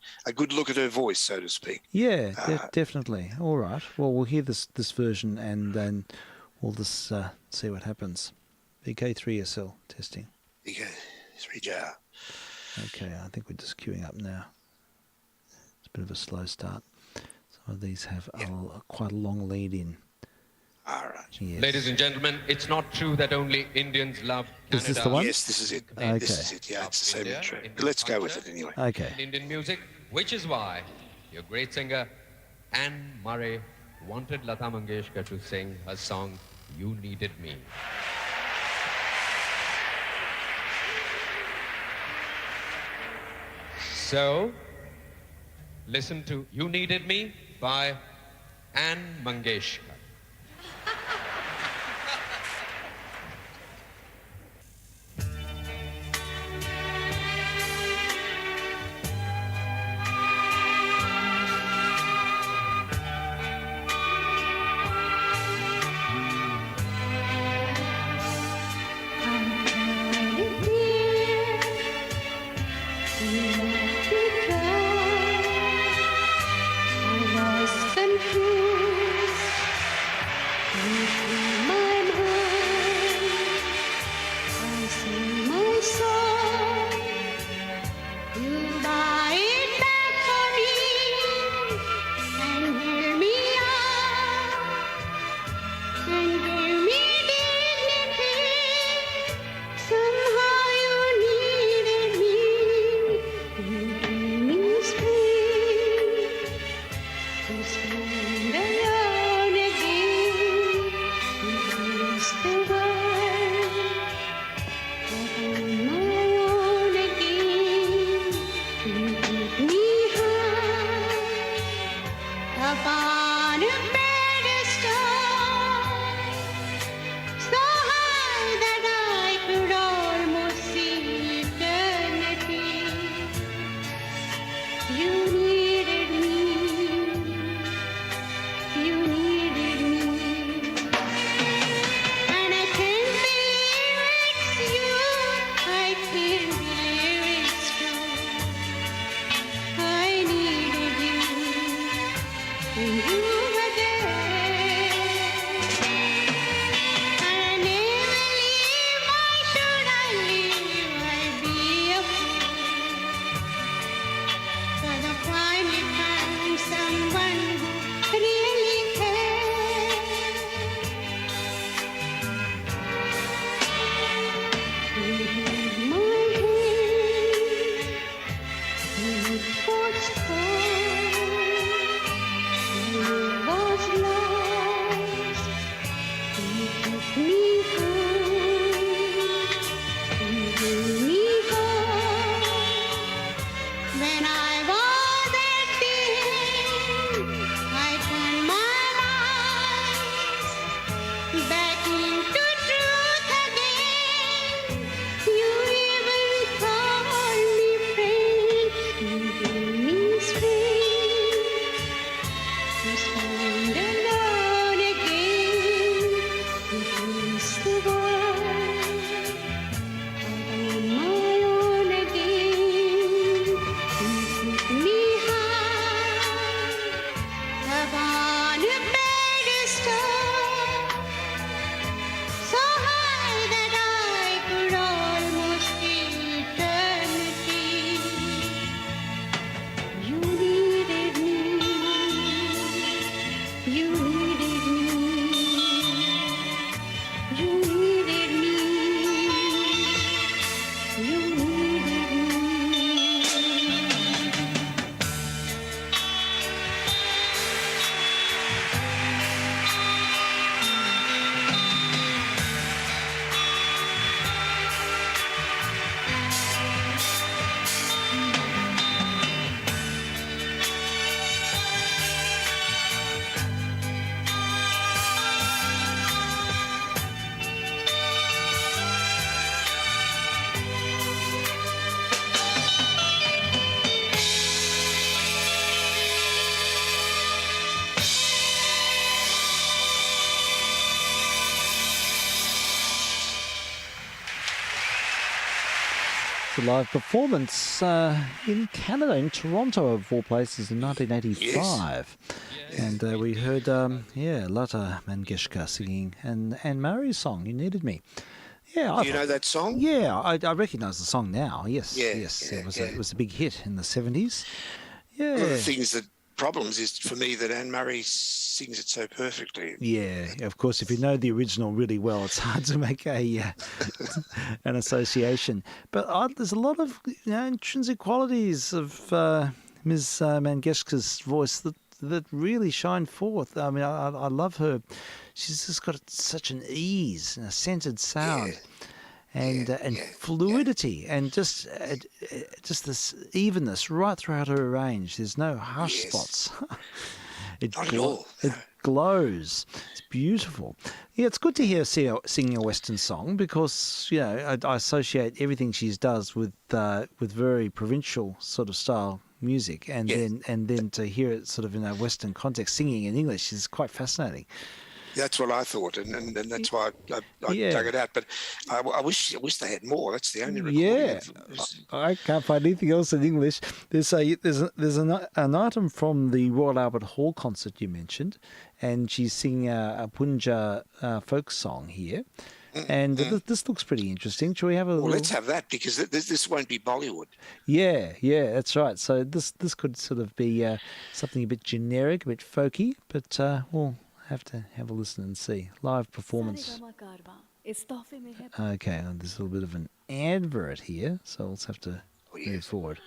look at her voice, so to speak. Yeah, definitely. All right. Well, we'll hear this version, and then we'll just see what happens. vk3sl testing. vk3sl. Okay, I think we're just queuing up now. It's a bit of a slow start. Some of these have quite a long lead in. All right. Yes. Ladies and gentlemen, it's not true that only Indians love Canada. Is this the one? Yes, this is it. Okay. This is it. Yeah, it's the same India, intro. Indian But let's go with culture, it anyway. Okay. Indian music, which is why your great singer Anne Murray wanted Lata Mangeshkar to sing her song You Needed Me. So, listen to You Needed Me by Anne Mangeshkar. It's a live performance in Canada, in Toronto, of all places, in 1985. And we heard, Lata Mangeshkar singing and Anne Murray's song, You Needed Me. Yeah, Do you know that song? Yeah, I recognise the song now. Yes, Yeah, yes, yeah, it was a big hit in the 70s. Yeah. One of the things that problems is for me that Anne Murray sings it so perfectly. Yeah, of course, if you know the original really well, it's hard to make an association. But there's a lot of intrinsic qualities of Ms. Mangeshkar's voice that really shine forth. I mean, I love her. She's just got such an ease and a centered sound. And fluidity and just this evenness right throughout her range. There's no harsh spots. Not at all. It glows. It's beautiful. Yeah, it's good to hear her singing a Western song because I associate everything she does with very provincial sort of style music, and then to hear it sort of in a Western context singing in English is quite fascinating. That's what I thought, and that's why I dug it out. But I wish they had more. That's the only recording. Yeah, I can't find anything else in English. There's an item from the Royal Albert Hall concert you mentioned, and she's singing a Punja folk song here. And this looks pretty interesting. Shall we have a little... let's have that, because this won't be Bollywood. Yeah, that's right. So this could sort of be something a bit generic, a bit folky, but we'll have to have a listen and see. Live performance. Okay, and there's a little bit of an advert here, so let's have to move forward.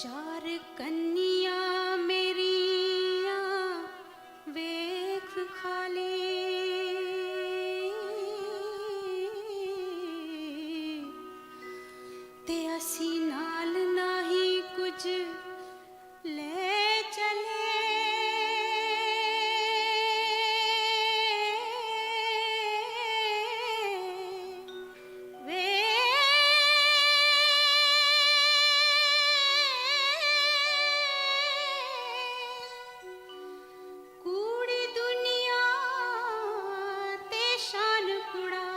चार कन्निया मेरिया वेख खाले ते असी नाल नाही कुछ ले चले वे कूड़ी दुनिया ते शान कुड़ा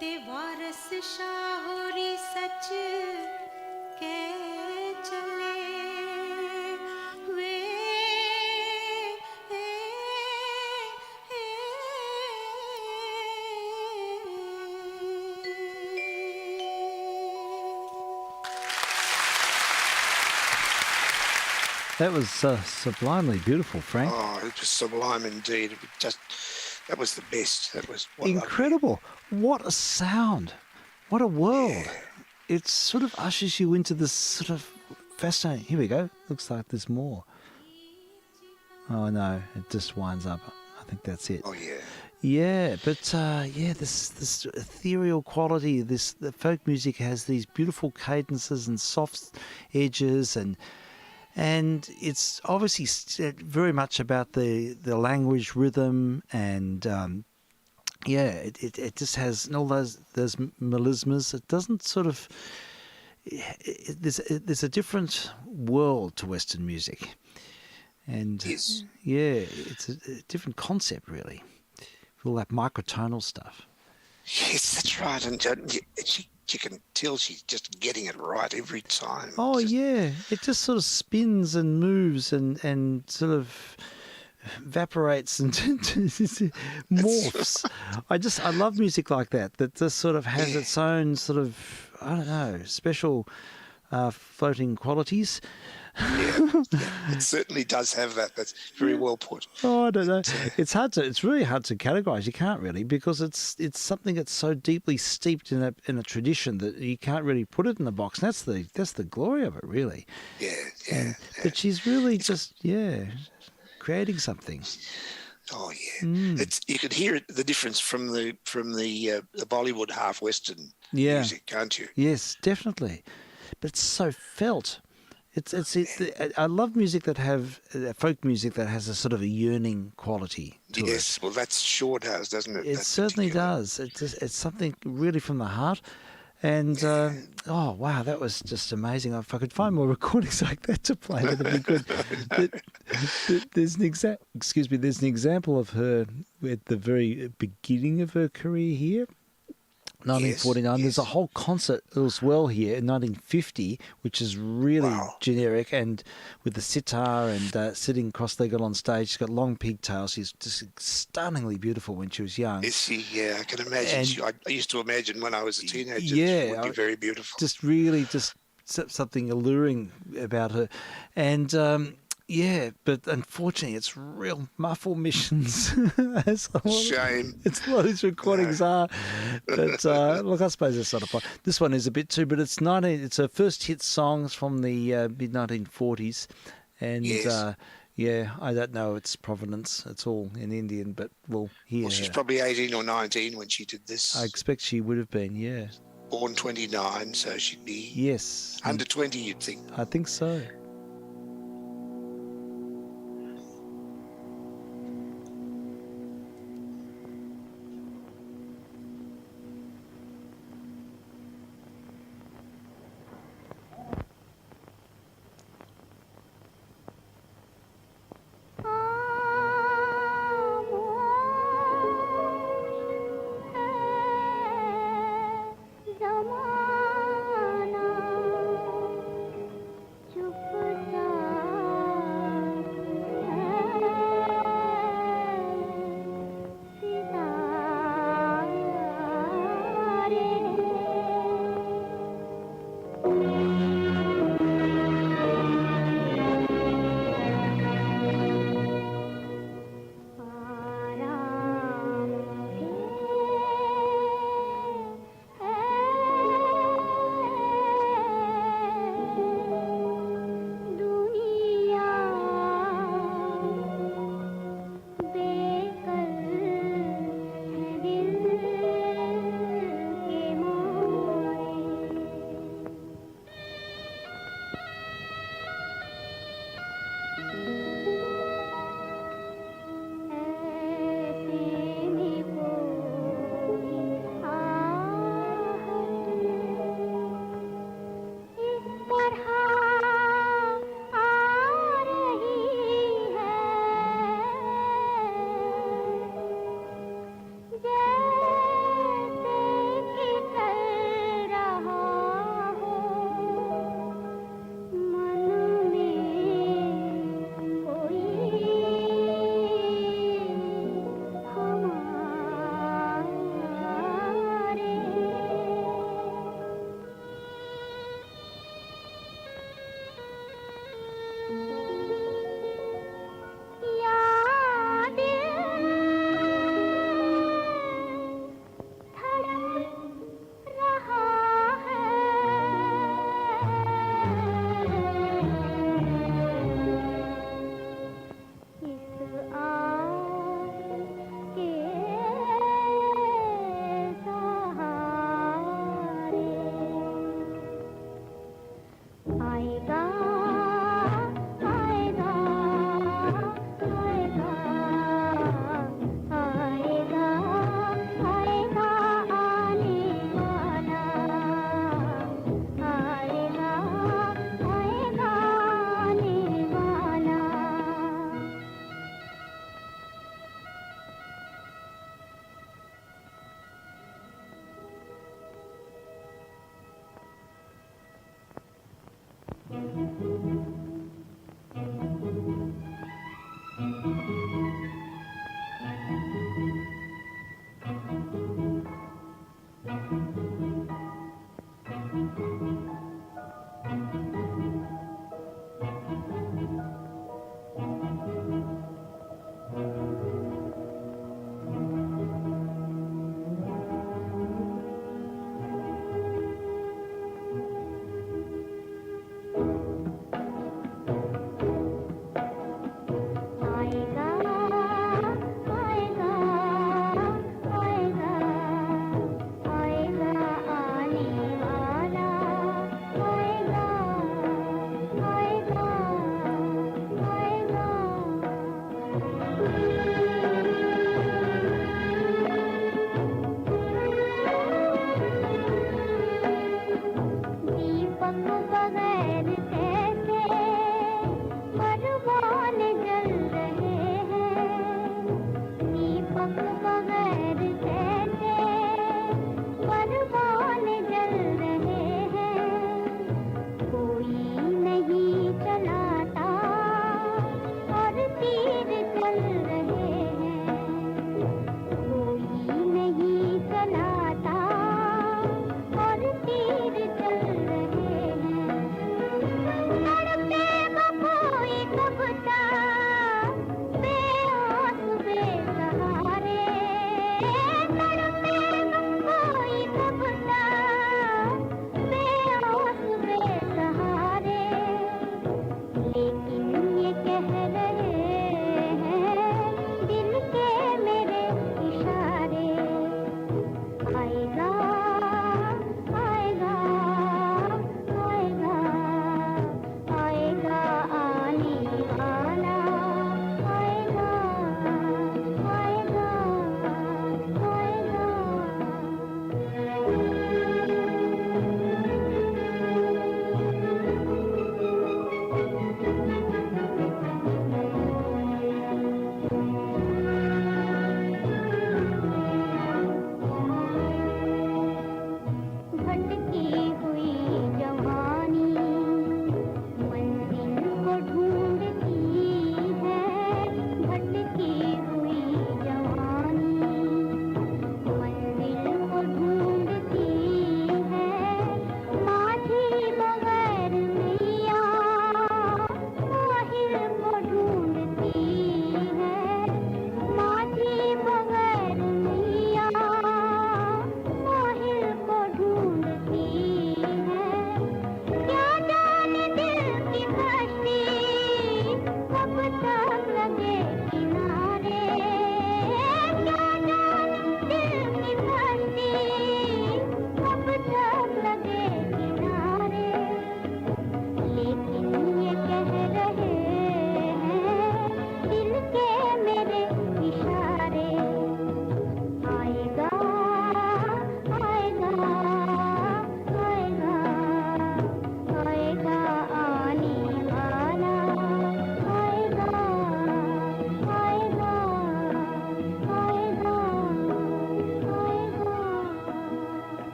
ते वारस शाहोरी सच के चले वे That was sublimely beautiful, Frank. Oh, it was sublime indeed. It was just, that was the best. That was what Incredible. What a sound. What a world. It sort of ushers you into this sort of fascinating. Here we go. Looks like there's more. Oh, no. It just winds up. I think that's it. Oh, yeah. Yeah, but this ethereal quality. The folk music has these beautiful cadences and soft edges, and it's obviously very much about the language, rhythm, and it just has all those melismas. It doesn't sort of. There's a different world to Western music, and yes. It's a different concept really. All that microtonal stuff. Yes, that's right, and you can tell she's just getting it right every time. Oh, yeah. It just sort of spins and moves and sort of evaporates and morphs. I love music like that just sort of has its own sort of, I don't know, special floating qualities. Yeah, it certainly does have that. That's very well put. Oh, I don't know. It's really hard to categorize. You can't really, because it's something that's so deeply steeped in a tradition that you can't really put it in a box. And that's the glory of it, really. Yeah. But she's really just creating something. Oh yeah, it's you could hear the difference from the Bollywood half Western music, can't you? Yes, definitely. But it's so felt. I love music that have folk music that has a sort of a yearning quality to it. Yes, well, that sure does, doesn't it? It certainly does. It's something really from the heart. And oh wow, that was just amazing. If I could find more recordings like that to play, that'd be good. There's an example of her at the very beginning of her career here. 1949. There's a whole concert as well here in 1950, which is really generic, and with the sitar and sitting cross-legged on stage. She's got long pigtails. She's just stunningly beautiful when she was young. Is she? Yeah, I can imagine. I used to imagine when I was a teenager, she would be very beautiful. Just really something alluring about her. And but unfortunately, it's real muffle missions. Shame. It's what these recordings are. But look, I suppose it's not a problem. This one is a bit too, but it's her first hit songs from the mid-1940s. And I don't know its provenance. It's all in Indian, but we'll hear. Well, she's probably 18 or 19 when she did this. I expect she would have been, Born 29, so she'd be under 20, you'd think. I think so. चुप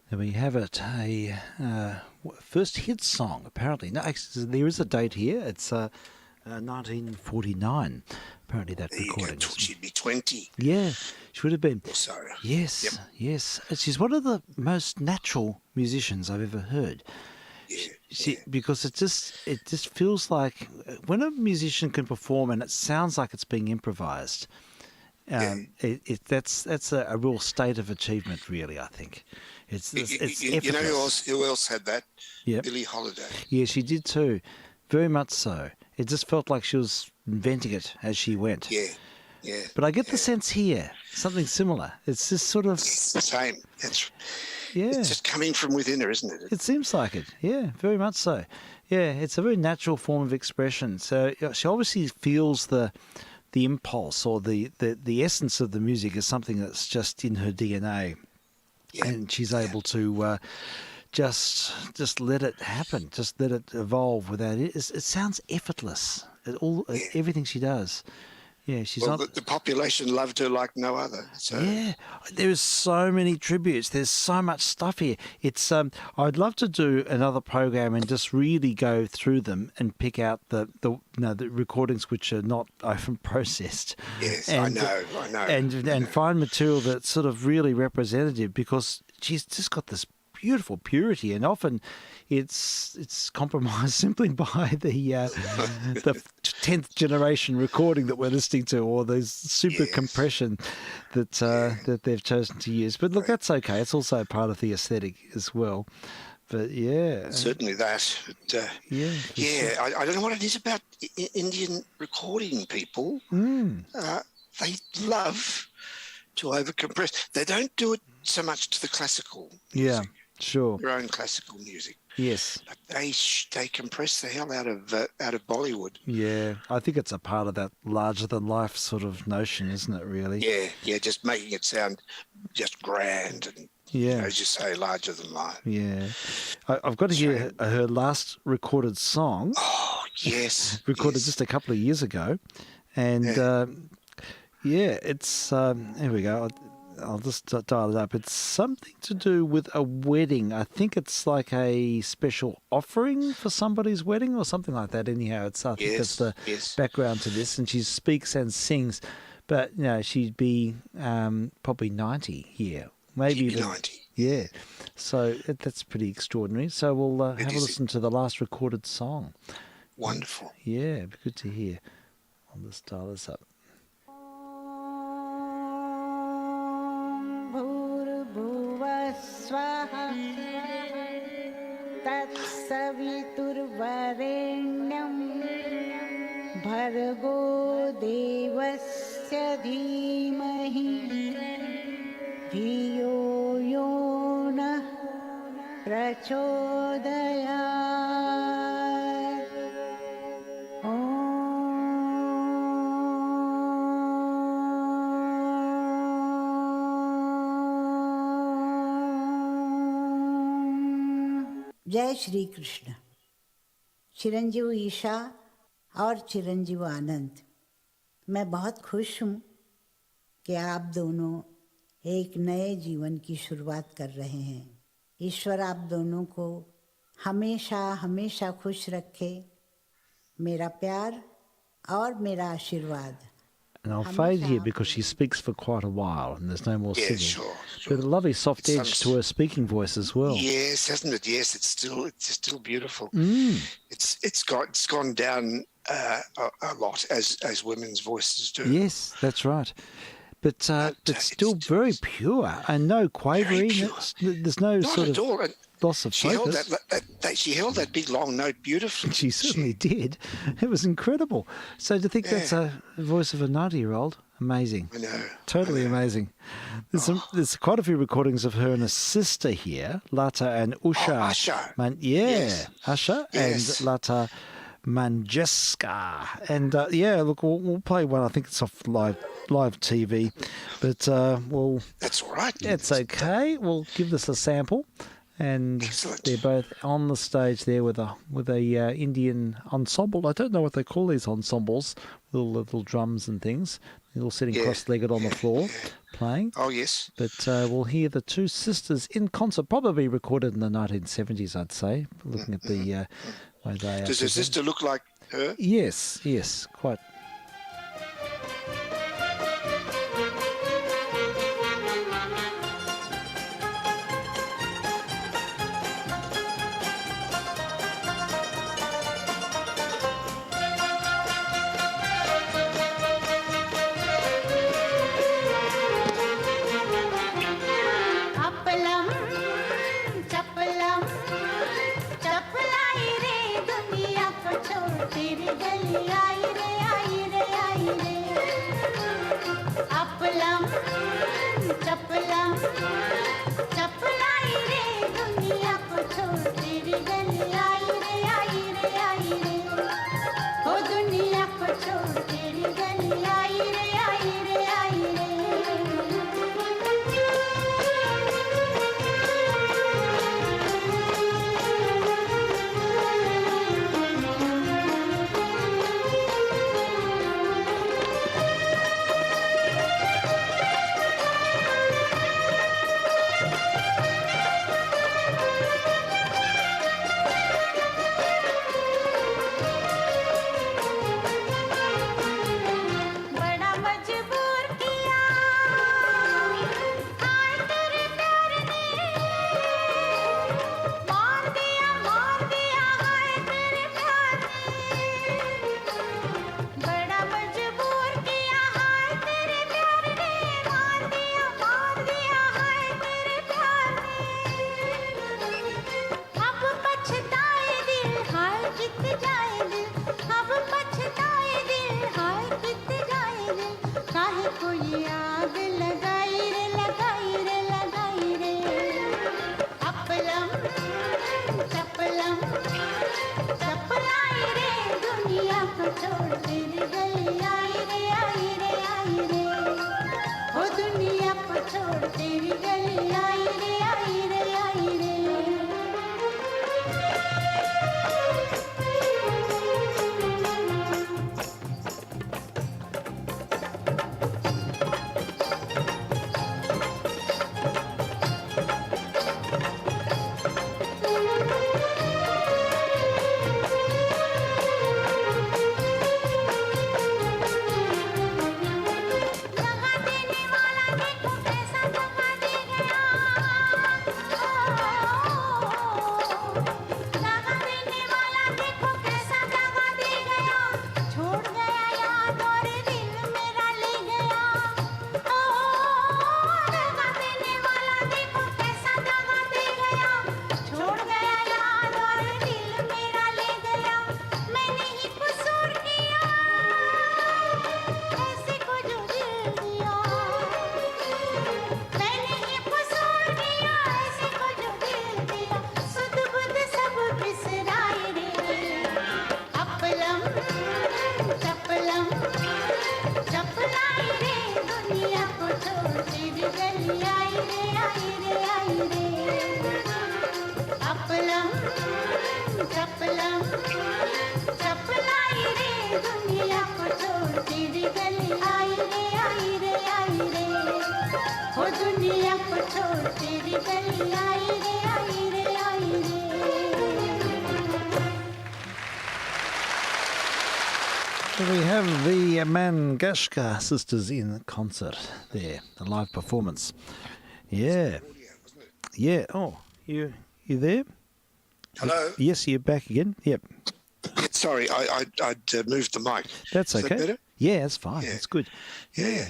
There we have it, a first hit song, apparently. No, actually, there is a date here. It's 1949, apparently, that There you recording. go. She'd be 20 Yeah, she would have been. or so. Yes, Yep. yes. She's one of the most natural musicians I've ever heard. Because it just feels like when a musician can perform and it sounds like it's being improvised, that's a real state of achievement, really. I think it's You know who else had that? Yep. Billie Holiday. Yeah, she did too, very much so. It just felt like she was inventing it as she went. Yeah, yeah. But I get the sense here, something similar. It's just sort of It's the same. yeah. It's just coming from within her, isn't it? It seems like it. Yeah, very much so. Yeah, it's a very natural form of expression. So she obviously feels the impulse or the essence of the music is something that's just in her DNA, and she's able to just let it happen, just let it evolve without it. It sounds effortless. Everything she does. Yeah, she's not. The population loved her like no other. So. Yeah, there's so many tributes. There's so much stuff here. It's I'd love to do another program and just really go through them and pick out the recordings which are not often processed. Yes, and, I know. And find material that's sort of really representative, because she's just got this beautiful purity, and often it's compromised simply by the 10th generation recording that we're listening to, or those super compression that they've chosen to use. But look, that's okay. It's also part of the aesthetic as well. But yeah, certainly that. But, I don't know what it is about Indian recording people. They love to overcompress. They don't do it so much to the classical music. Yeah, sure. Their own classical music. Yes. But they compress the hell out of Bollywood. Yeah, I think it's a part of that larger than life sort of notion, isn't it? Really. Yeah, just making it sound just grand and as you say, larger than life. Yeah, I've got to hear her last recorded song. Oh yes, recorded just a couple of years ago, and it's here we go. I'll just dial it up. It's something to do with a wedding. I think it's like a special offering for somebody's wedding or something like that. Anyhow, I think that's the background to this. And she speaks and sings, but she'd be probably 90 here, maybe even 90. Yeah, so that's pretty extraordinary. So we'll have a listen to the last recorded song. Wonderful. Yeah, it'd be good to hear. I'll just dial this up. तत्सवितुर्वरेण्यं भर्गो देवस्य धीमहि धियो यो नः प्रचोदयात् जय श्री कृष्ण। चिरंजीव ईशा और चिरंजीव आनंद, मैं बहुत खुश हूँ कि आप दोनों एक नए जीवन की शुरुआत कर रहे हैं। ईश्वर आप दोनों को हमेशा हमेशा खुश रखे। मेरा प्यार और मेरा आशीर्वाद। And I'll fade here because she speaks for quite a while and there's no more singing. Sure. But a lovely soft edge to her speaking voice as well. Yes, hasn't it? Yes, it's still beautiful. It's gone down a lot as women's voices do. Yes, that's right. But still very pure and no quavering. There's no not sort at of all. loss of focus. She held that big long note beautifully. She certainly did. It was incredible. So to think that's a voice of a 90-year-old, amazing. I know. Totally amazing. There's quite a few recordings of her and a sister here, Lata and Usha. Usha. Usha and Lata Manjeska. And look, we'll play one. I think it's off live TV, but that's all right. It's okay. We'll give this a sample. And they're both on the stage there with a Indian ensemble. I don't know what they call these ensembles, little drums and things. They're all sitting cross-legged on the floor, playing. Oh, yes. But we'll hear the two sisters in concert, probably recorded in the 1970s, I'd say, looking at the way they are. Does her sister look like her? Yes, quite. Appalam चपलम चपलाई रे दुनिया को छोड़ तेरी गली आई रे आई रे आई रे अपलम चपलम चपलाई रे दुनिया को छोड़ तेरी गली आई रे आई रे आई रे ओ दुनिया को छोड़ तेरी गली आई रे आई रे आई रे बड़ा मजबूर किया हाय तेरे प्यार ने मार दिया हाय तेरे प्यार ने बड़ा मजबूर किया हाय तेरे प्यार ने मार दिया हाय तेरे प्यार ने अब पछताए दिल हाय कित जाए दिल अब पछताए दिल हाय कित जाए दिल काहे को ये आग लगाई रे लगाई रे लगाई रे अपलम चपलम चपलाई रे दुनिया को छोड़ तेरी गली आई रे आई रे आई रे ओ दुनिया को छोड़ तेरी गली आई रे आई रे आई रे दगा देने वाला देखो कैसा दगा दे गया दगा देने वाला देखो कैसा दगा दे गया छोड़ गया याद और दिल मेरा ले गया दगा देने वाला देखो कैसा दगा दे गया छोड़ गया याद और दिल मेरा ले गया मैंने ही कसूर किया ऐसे को जो दिल दिया मैंने ही कसूर किया ऐसे को जो दिल दिया सुध बुध सब बिसराए रे अपलम चपलम चपलाई रे दुनिया को छोड़ तेरी गली आई रे आई रे आई रे अपलम चपलम चपलाई रे दुनिया को छोड़ तेरी गली आई रे आई रे आई रे ओ दुनिया को छोड़ तेरी गली आई रे आई रे आई रे So we have the Mangashka sisters in concert there, the live performance. Yeah. Yeah. Oh, you there? Hello? Yes, you're back again. Yep. Sorry, I'd moved the mic. That's Is okay. that better? Yeah, it's fine. Yeah. It's good. Yeah.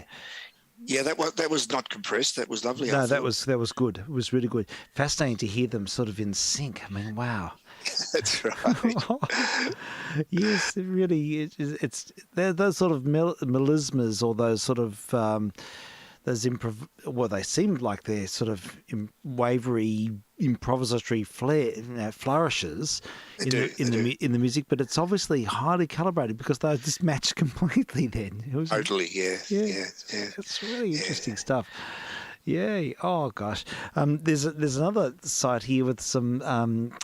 Yeah, that was not compressed. That was lovely. I No, that thought. was good. It was really good. Fascinating to hear them sort of in sync. I mean, wow. That's right. Yes, it really it's they're those sort of melismas or those sort of those they seemed like they're sort of wavery improvisatory flourishes in the music, but it's obviously highly calibrated because they're just matched completely. Then it was, Totally, yeah. It's really interesting stuff. Yeah. Oh gosh. There's another site here with some.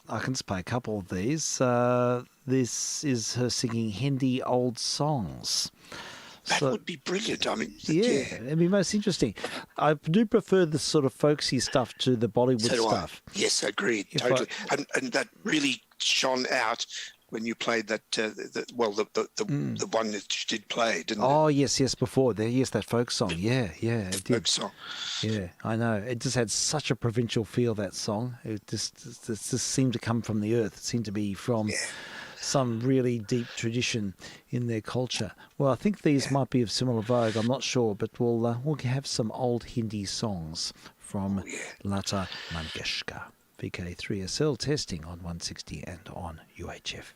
I can just play a couple of these. This is her singing Hindi old songs. That So- would be brilliant. I mean, Yeah, it'd be most interesting. I do prefer the sort of folksy stuff to the Bollywood So do stuff. I. Yes, agreed, If totally. And that really shone out when you played that. The one that you did play, didn't it? Oh yes, before there, yes, that folk song. Yeah, it did. Folk song. Yeah, I know. It just had such a provincial feel, that song. It just seemed to come from the earth. It seemed to be from some really deep tradition in their culture. Well, I think these might be of similar vogue. I'm not sure, but we'll have some old Hindi songs from Lata Mangeshkar. VK3SL testing on 160 and on UHF.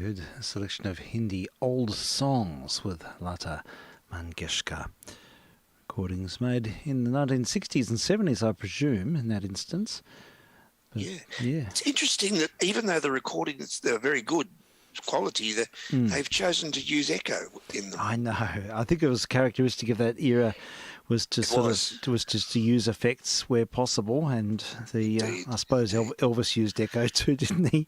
good selection of Hindi old songs with Lata Mangeshkar. Recordings made in the 1960s and 70s, I presume, in that instance. But, yeah. It's interesting that even though the recordings, they're very good quality, they've chosen to use echo in them. I know. I think it was characteristic of that era was to to use effects where possible, and I suppose Elvis used echo too, didn't he?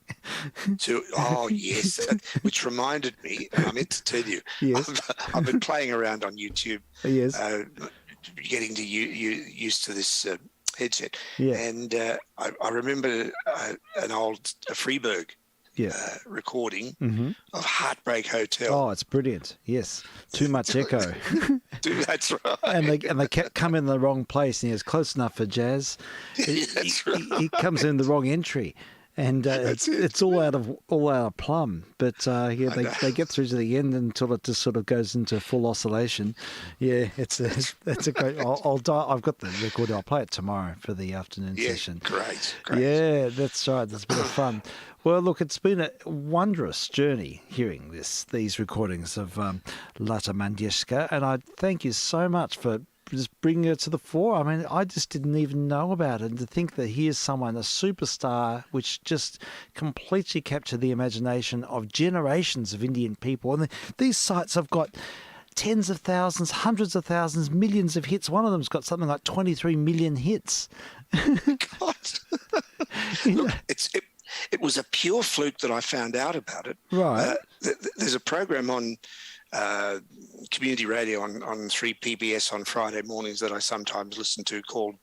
Oh yes, which reminded me. I meant to tell you. Yes. I've been playing around on YouTube. Yes. Getting to used to this headset. Yeah. And I remember an old Freeburg recording of Heartbreak Hotel. Oh, it's brilliant. Yes. Too much echo. That's right. And they kept coming in the wrong place, and he was close enough for jazz. That's right. He comes in the wrong entry. And it's all out of plumb, but they get through to the end until it just sort of goes into full oscillation. Yeah, that's a great. I've got the record. I'll play it tomorrow for the afternoon session. Great. Yeah, that's right. That's a bit of fun. Well, look, it's been a wondrous journey hearing these recordings of Lata Mangeshkar, and I thank you so much for just bringing it to the fore. I mean, I just didn't even know about it. And to think that here's someone, a superstar, which just completely captured the imagination of generations of Indian people. And these sites have got tens of thousands, hundreds of thousands, millions of hits. One of them's got something like 23 million hits. God. Look, it was a pure fluke that I found out about it. Right. There's a program on community radio on 3PBS on Friday mornings that I sometimes listen to called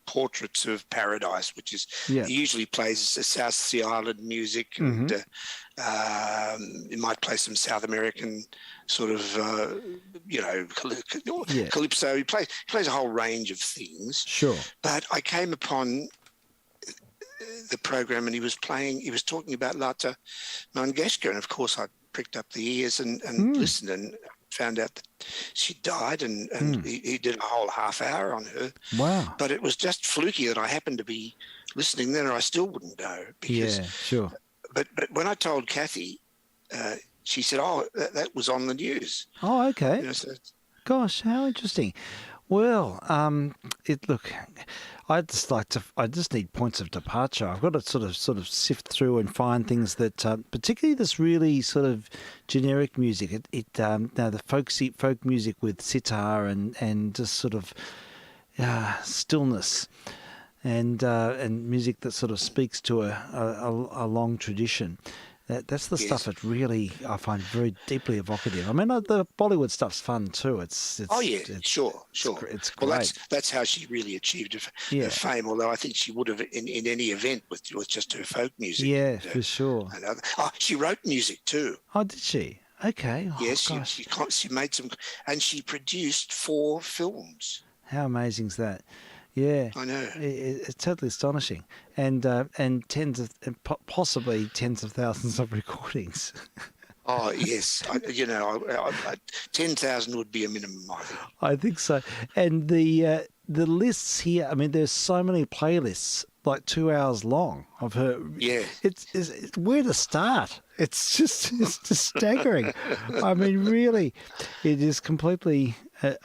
Portraits of Paradise, which is he usually plays South Sea Island music, and he might play some South American sort of calypso. He plays a whole range of things. Sure. But I came upon the program and he was talking about Lata Mangeshkar, and of course I pricked up the ears and listened and found out that she died, and he did a whole half hour on her. Wow. But it was just fluky that I happened to be listening then, or I still wouldn't know. Because, sure. But when I told Kathy, she said, "Oh, that was on the news." Oh, okay. You know, so gosh, how interesting. Well, I just need points of departure. I've got to sort of sift through and find things that, particularly this really sort of generic music. The folk music with sitar and just sort of stillness, and music that sort of speaks to a long tradition. That's the stuff that really I find very deeply evocative. I mean, the Bollywood stuff's fun too. It's sure. It's great. Well, that's how she really achieved her fame. Although I think she would have in any event with just her folk music. Yeah, for sure. She wrote music too. Oh, did she? Okay. Oh, yes, gosh. she made some, and she produced 4 films. How amazing is that? Yeah, I know. It's totally astonishing, and possibly tens of thousands of recordings. Oh yes, 10,000 would be a minimum, I think. I think so, and the lists here. I mean, there's so many playlists, like 2 hours long of her. Yeah, it's where to start. It's just staggering. I mean, really, it is completely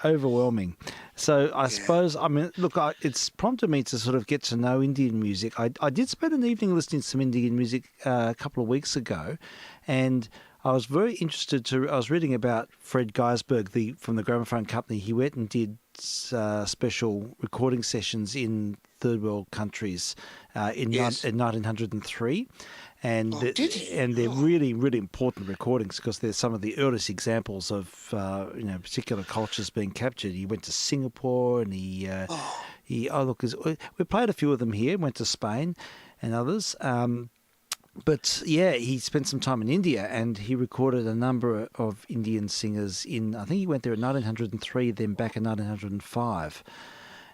overwhelming. So I suppose, I mean, look, it's prompted me to sort of get to know Indian music. I did spend an evening listening to some Indian music a couple of weeks ago, and I was very interested I was reading about Fred Geisberg from the Gramophone Company. He went and did special recording sessions in third world countries in 1903. And they're really, really important recordings because they're some of the earliest examples of particular cultures being captured. He went to Singapore, and we played a few of them here. Went to Spain and others. But yeah, he spent some time in India, and he recorded a number of Indian singers I think he went there in 1903, then back in 1905.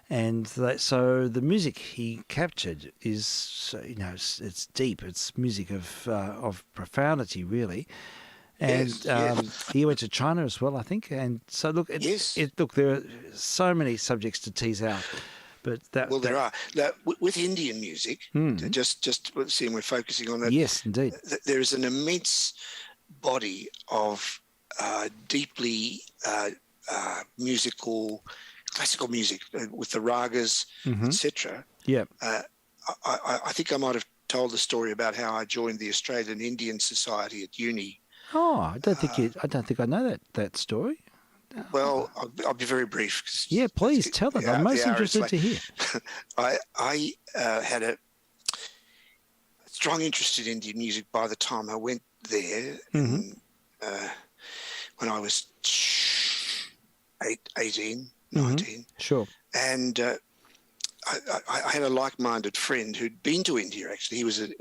And so the music he captured is, it's deep. It's music of profundity, really. And he went to China as well, I think. And so look, there are so many subjects to tease out. But that Well, there are. Now, with Indian music, just seeing we're focusing on that. Yes, indeed. There is an immense body of deeply classical music with the ragas, etc. Yeah. I think I might have told the story about how I joined the Australian Indian Society at uni. Oh, I don't think I know that story. Well, I'll be very brief. Yeah, please tell it. I'm most interested to hear. I had a strong interest in Indian music by the time I went there. When I was 18, 19. Sure. And I had a like-minded friend who'd been to India. Actually, he was an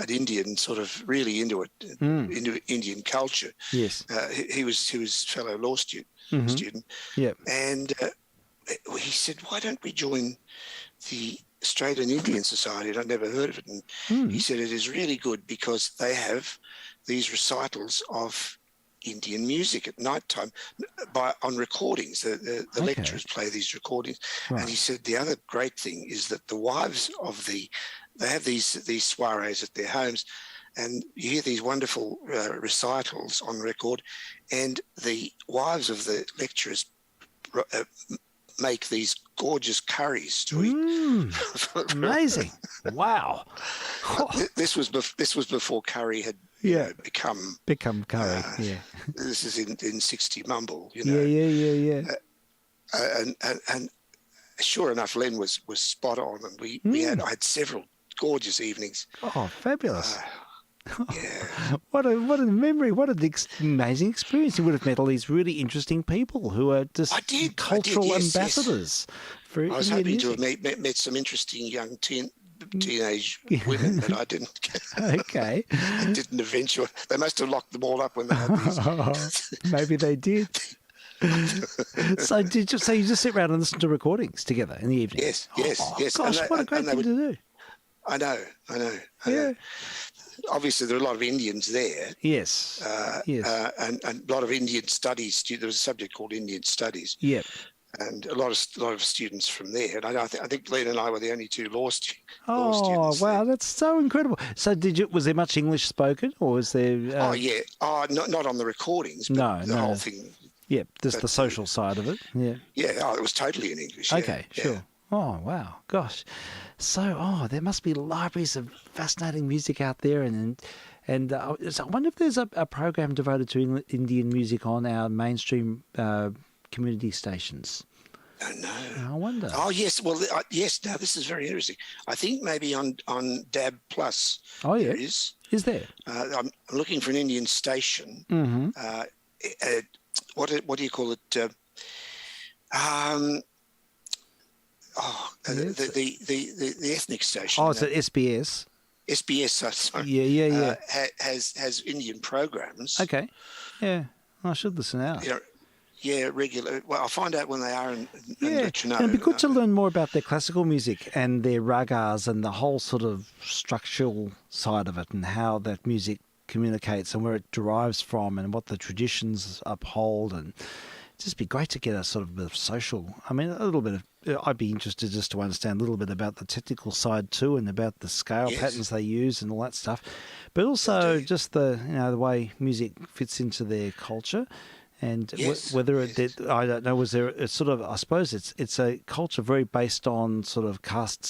Indian, sort of really into it, into Indian culture. Yes. He was fellow law student. Yeah. And he said, "Why don't we join the Australian Indian Society?" And I'd never heard of it. And he said, "It is really good because they have these recitals of Indian music at night time on recordings. The lecturers play these recordings." Right. And he said the other great thing is that the wives of they have these soirees at their homes, and you hear these wonderful recitals on record, and the wives of the lecturers make these gorgeous curries to eat. Amazing! Wow. This was before curry had become curry. Yeah. This is in 60 mumble. Yeah. And sure enough, Len was spot on, and I had several gorgeous evenings. Oh, fabulous! Yeah. What a memory! What an amazing experience! You would have met all these really interesting people who are just cultural ambassadors for I was Indian hoping to music. have met some interesting young teenage women, but I didn't. Okay. I didn't eventually. They must have locked them all up when they had these. Maybe they did. So you just sit around and listen to recordings together in the evening? Yes. Gosh, what a great thing to do. I know. Yeah. Obviously, there are a lot of Indians there. Yes. Yes. And a lot of Indian studies. There was a subject called Indian Studies. Yep. And a lot of students from there. And I think Len and I were the only two law students. Oh, wow, that's so incredible. So was there much English spoken, or was there... not on the recordings, but the whole thing. Yeah, just the social side of it. Yeah. Yeah, it was totally in English. Okay, sure. Oh, wow, gosh. So, there must be libraries of fascinating music out there, and so I wonder if there's a program devoted to Indian music on our mainstream community stations. I don't know. I wonder. Oh, yes. Well, yes. Now, this is very interesting. I think maybe on DAB Plus there is. Is there? I'm looking for an Indian station. Mm-hmm. What do you call it? The ethnic station. Oh, it's at SBS. SBS, sorry. Yeah. Has Indian programs. Okay. Yeah. I should listen out. Yeah, regular. Well, I'll find out when they are and let you know. It'd be good to learn more about their classical music and their ragas and the whole sort of structural side of it, and how that music communicates and where it derives from and what the traditions uphold. And it'd just be great to get a sort of bit of social. I mean, a little bit of. I'd be interested just to understand a little bit about the technical side too, and about the scale patterns they use and all that stuff, but also just the the way music fits into their culture. And whether I don't know, was there a sort of, I suppose it's a culture very based on sort of caste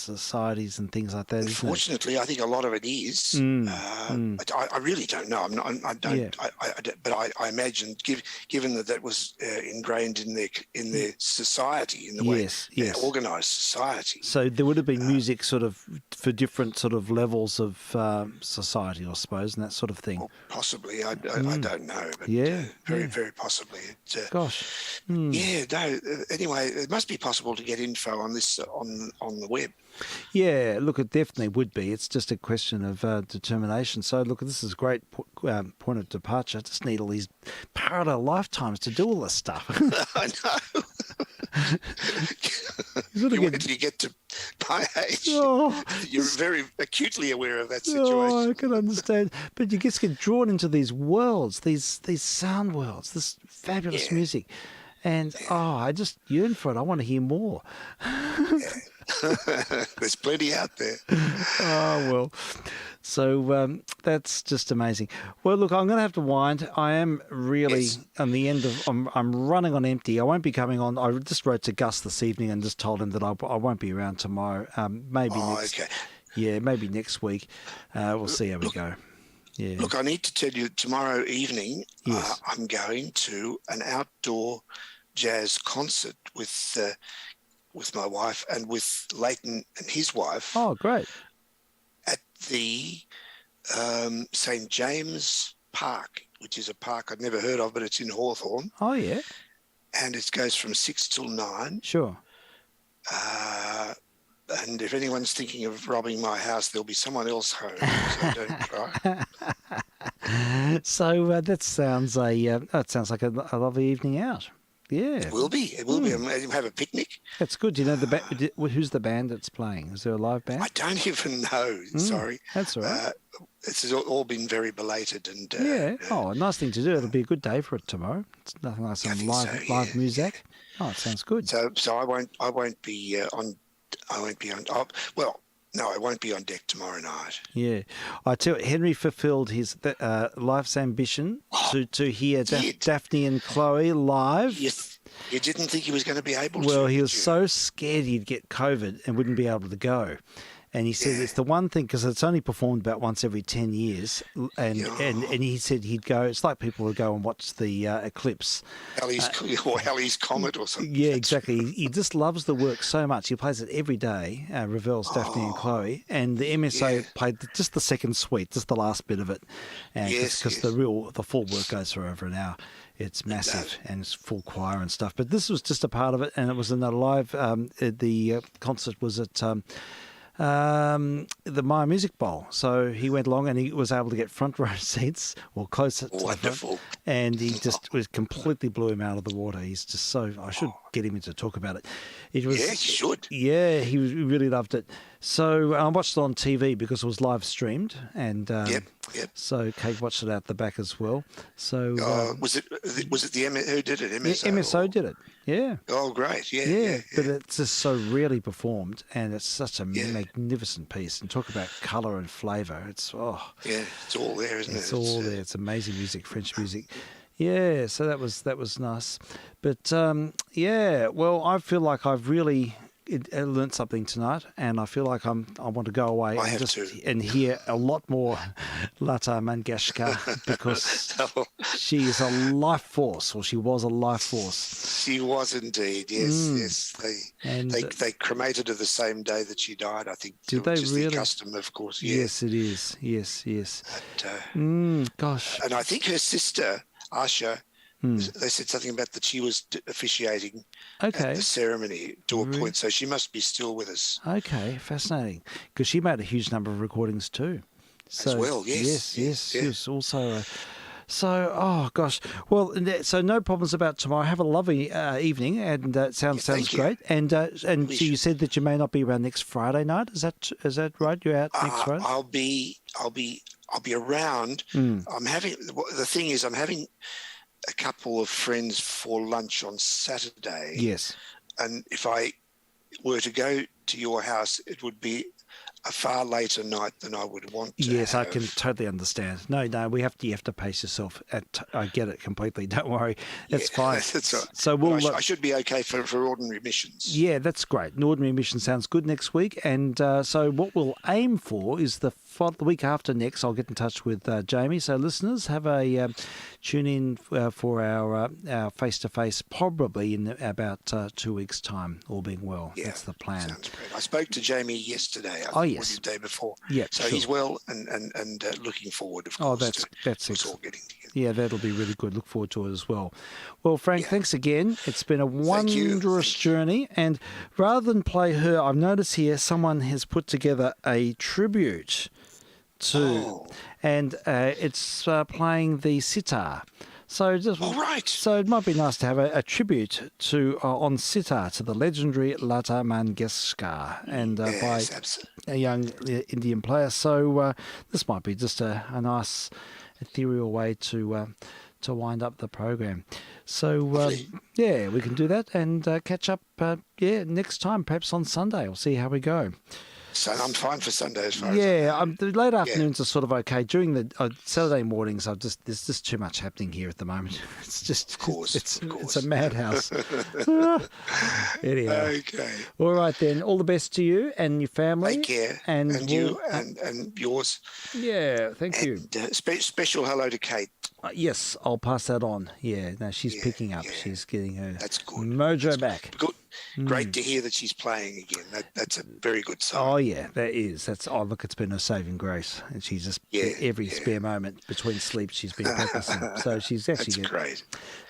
societies and things like that. Unfortunately, I think a lot of it is. I really don't know. But I imagine, given that was ingrained in their society, in the way they organised society. So there would have been music sort of for different sort of levels of society, I suppose, and that sort of thing. Well, possibly, I don't know. But very possibly. Gosh. Yeah. No. Anyway, it must be possible to get info on this on the web. Yeah, look, it definitely would be. It's just a question of determination. So, look, this is a great point of departure. I just need all these parallel lifetimes to do all this stuff. I know. Wait till you get to my age. You're very acutely aware of that situation. Oh, I can understand. But you just get drawn into these worlds, these sound worlds, this fabulous music. And, I just yearn for it. I want to hear more. There's plenty out there. Oh, well. So that's just amazing. Well, look, I'm going to have to wind. I am really on the end of, I'm running on empty. I won't be coming on. I just wrote to Gus this evening and just told him that I won't be around tomorrow. Maybe maybe next week. We'll see how we go. Yeah. Look, I need to tell you, tomorrow evening, I'm going to an outdoor jazz concert with my wife and with Leighton and his wife. Oh, great. At the St. James Park, which is a park I'd never heard of, but it's in Hawthorne. Oh, yeah. And it goes from 6 till 9. Sure. And if anyone's thinking of robbing my house, there'll be someone else home, so don't try. So that sounds like a lovely evening out. Yeah. It will be. It will be. We'll have a picnic. That's good. Do you know who's the band that's playing? Is there a live band? I don't even know. Sorry. That's all right. It's all been very belated. And a nice thing to do. It'll be a good day for it tomorrow. It's nothing like some live music. Oh, it sounds good. So I won't be on. I won't be on. No, I won't be on deck tomorrow night. Yeah. I tell you, Henry fulfilled his life's ambition to hear Daphne and Chloe live. Yes. You didn't think he was going to be able to? Well, he was so scared he'd get COVID and wouldn't be able to go. And he said it's the one thing, because it's only performed about once every 10 years. And he said he'd go, it's like people would go and watch the eclipse. Halley's Comet or something. Yeah, exactly. He just loves the work so much. He plays it every day, Ravel's Daphne and Chloe. And the MSO played just the second suite, just the last bit of it. Because the full work goes for over an hour. It's massive and it's full choir and stuff. But this was just a part of it, and it was another live. The concert was at the Maya Music Bowl. So he went along and he was able to get front row seats or closer to the front, and he just completely blew him out of the water. He's just so, I should get him in to talk about it. It was, you should. Yeah, he really loved it. So I watched it on TV because it was live streamed, and so Kate watched it out the back as well. So was it the who did it? MSO. MSO did it. Yeah. Oh, great. Yeah. But it's just so rarely performed, and it's such a magnificent piece. And talk about colour and flavour. It's it's all there, isn't it? It's all there. It's amazing music, French music. Yeah, so that was nice. But well, I feel like I've really learnt something tonight, and I feel like I want to go away and hear a lot more Lata Mangeshkar, because she is a life force, or she was a life force. She was indeed, yes. They cremated her the same day that she died, I think. Did they really? The custom, of course. Yes, it is. Yes. But, gosh. And I think her sister, Asha, they said something about that she was officiating at the ceremony to a point, so she must be still with us. Okay, fascinating. Because she made a huge number of recordings too. As well, yes. She was also... So, gosh. Well, so no problems about tomorrow. Have a lovely evening, and it sounds great. And so you said that you may not be around next Friday night. Is that right? You're out next Friday? I'll be around. I'm having a couple of friends for lunch on Saturday. Yes. And if I were to go to your house, it would be a far later night than I would want to. Yes, I can totally understand. No, you have to pace yourself. I get it completely. Don't worry, it's fine. That's all right. So I should be okay for ordinary missions. Yeah, that's great. An ordinary mission sounds good next week. And so what we'll aim for is the week after next. I'll get in touch with Jamie. So listeners, have a tune in for our face-to-face probably in about 2 weeks' time, all being well. Yeah, that's the plan. Sounds great. I spoke to Jamie yesterday. Yes. The day before. Yeah, so he's well and looking forward, of course. Oh, that's us all getting together. Yeah, that'll be really good. Look forward to it as well. Well, Frank, thanks again. It's been a wondrous journey. And rather than play her, I've noticed here someone has put together a tribute to, and it's playing the sitar. So just All right. So it might be nice to have a tribute to on sitar to the legendary Lata Mangeshkar and by a young Indian player. So this might be just a nice ethereal way to wind up the program. So yeah, we can do that and catch up. Next time, perhaps on Sunday. We'll see how we go. So I'm fine for Sunday as far as the late afternoons are sort of okay. During the Saturday mornings, there's just too much happening here at the moment. It's just, of course, it's a madhouse. Anyhow, okay. All right then. All the best to you and your family. Take care, and you and yours. Yeah, thank you. Special hello to Kate. Yes, I'll pass that on. Yeah, no, she's picking up. She's getting her mojo back. Good. Great to hear that she's playing again. That's a very good sign. Oh yeah, that is. Look, it's been her saving grace, and she's just every spare moment between sleeps she's been practicing. So she's actually That's great.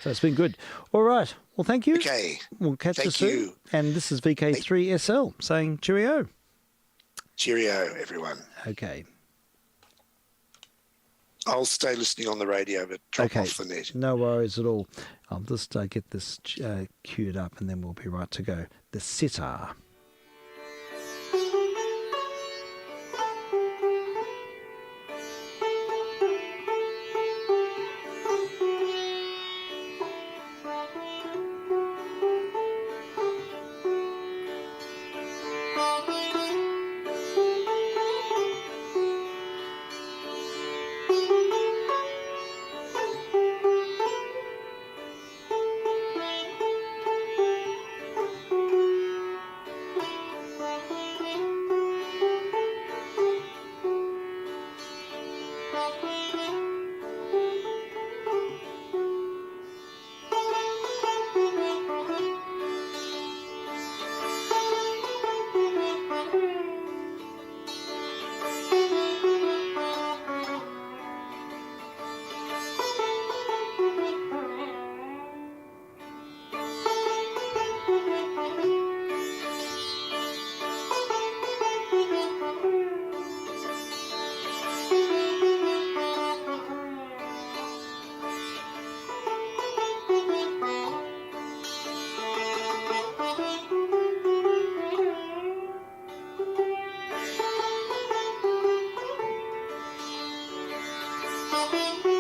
So it's been good. All right. Well, thank you. Okay. We'll catch you soon. You. And this is vk3sl saying cheerio. Cheerio, everyone. Okay. I'll stay listening on the radio, but drop off the net. No worries at all. I'll just get this queued up and then we'll be right to go. The sitar. Thank you.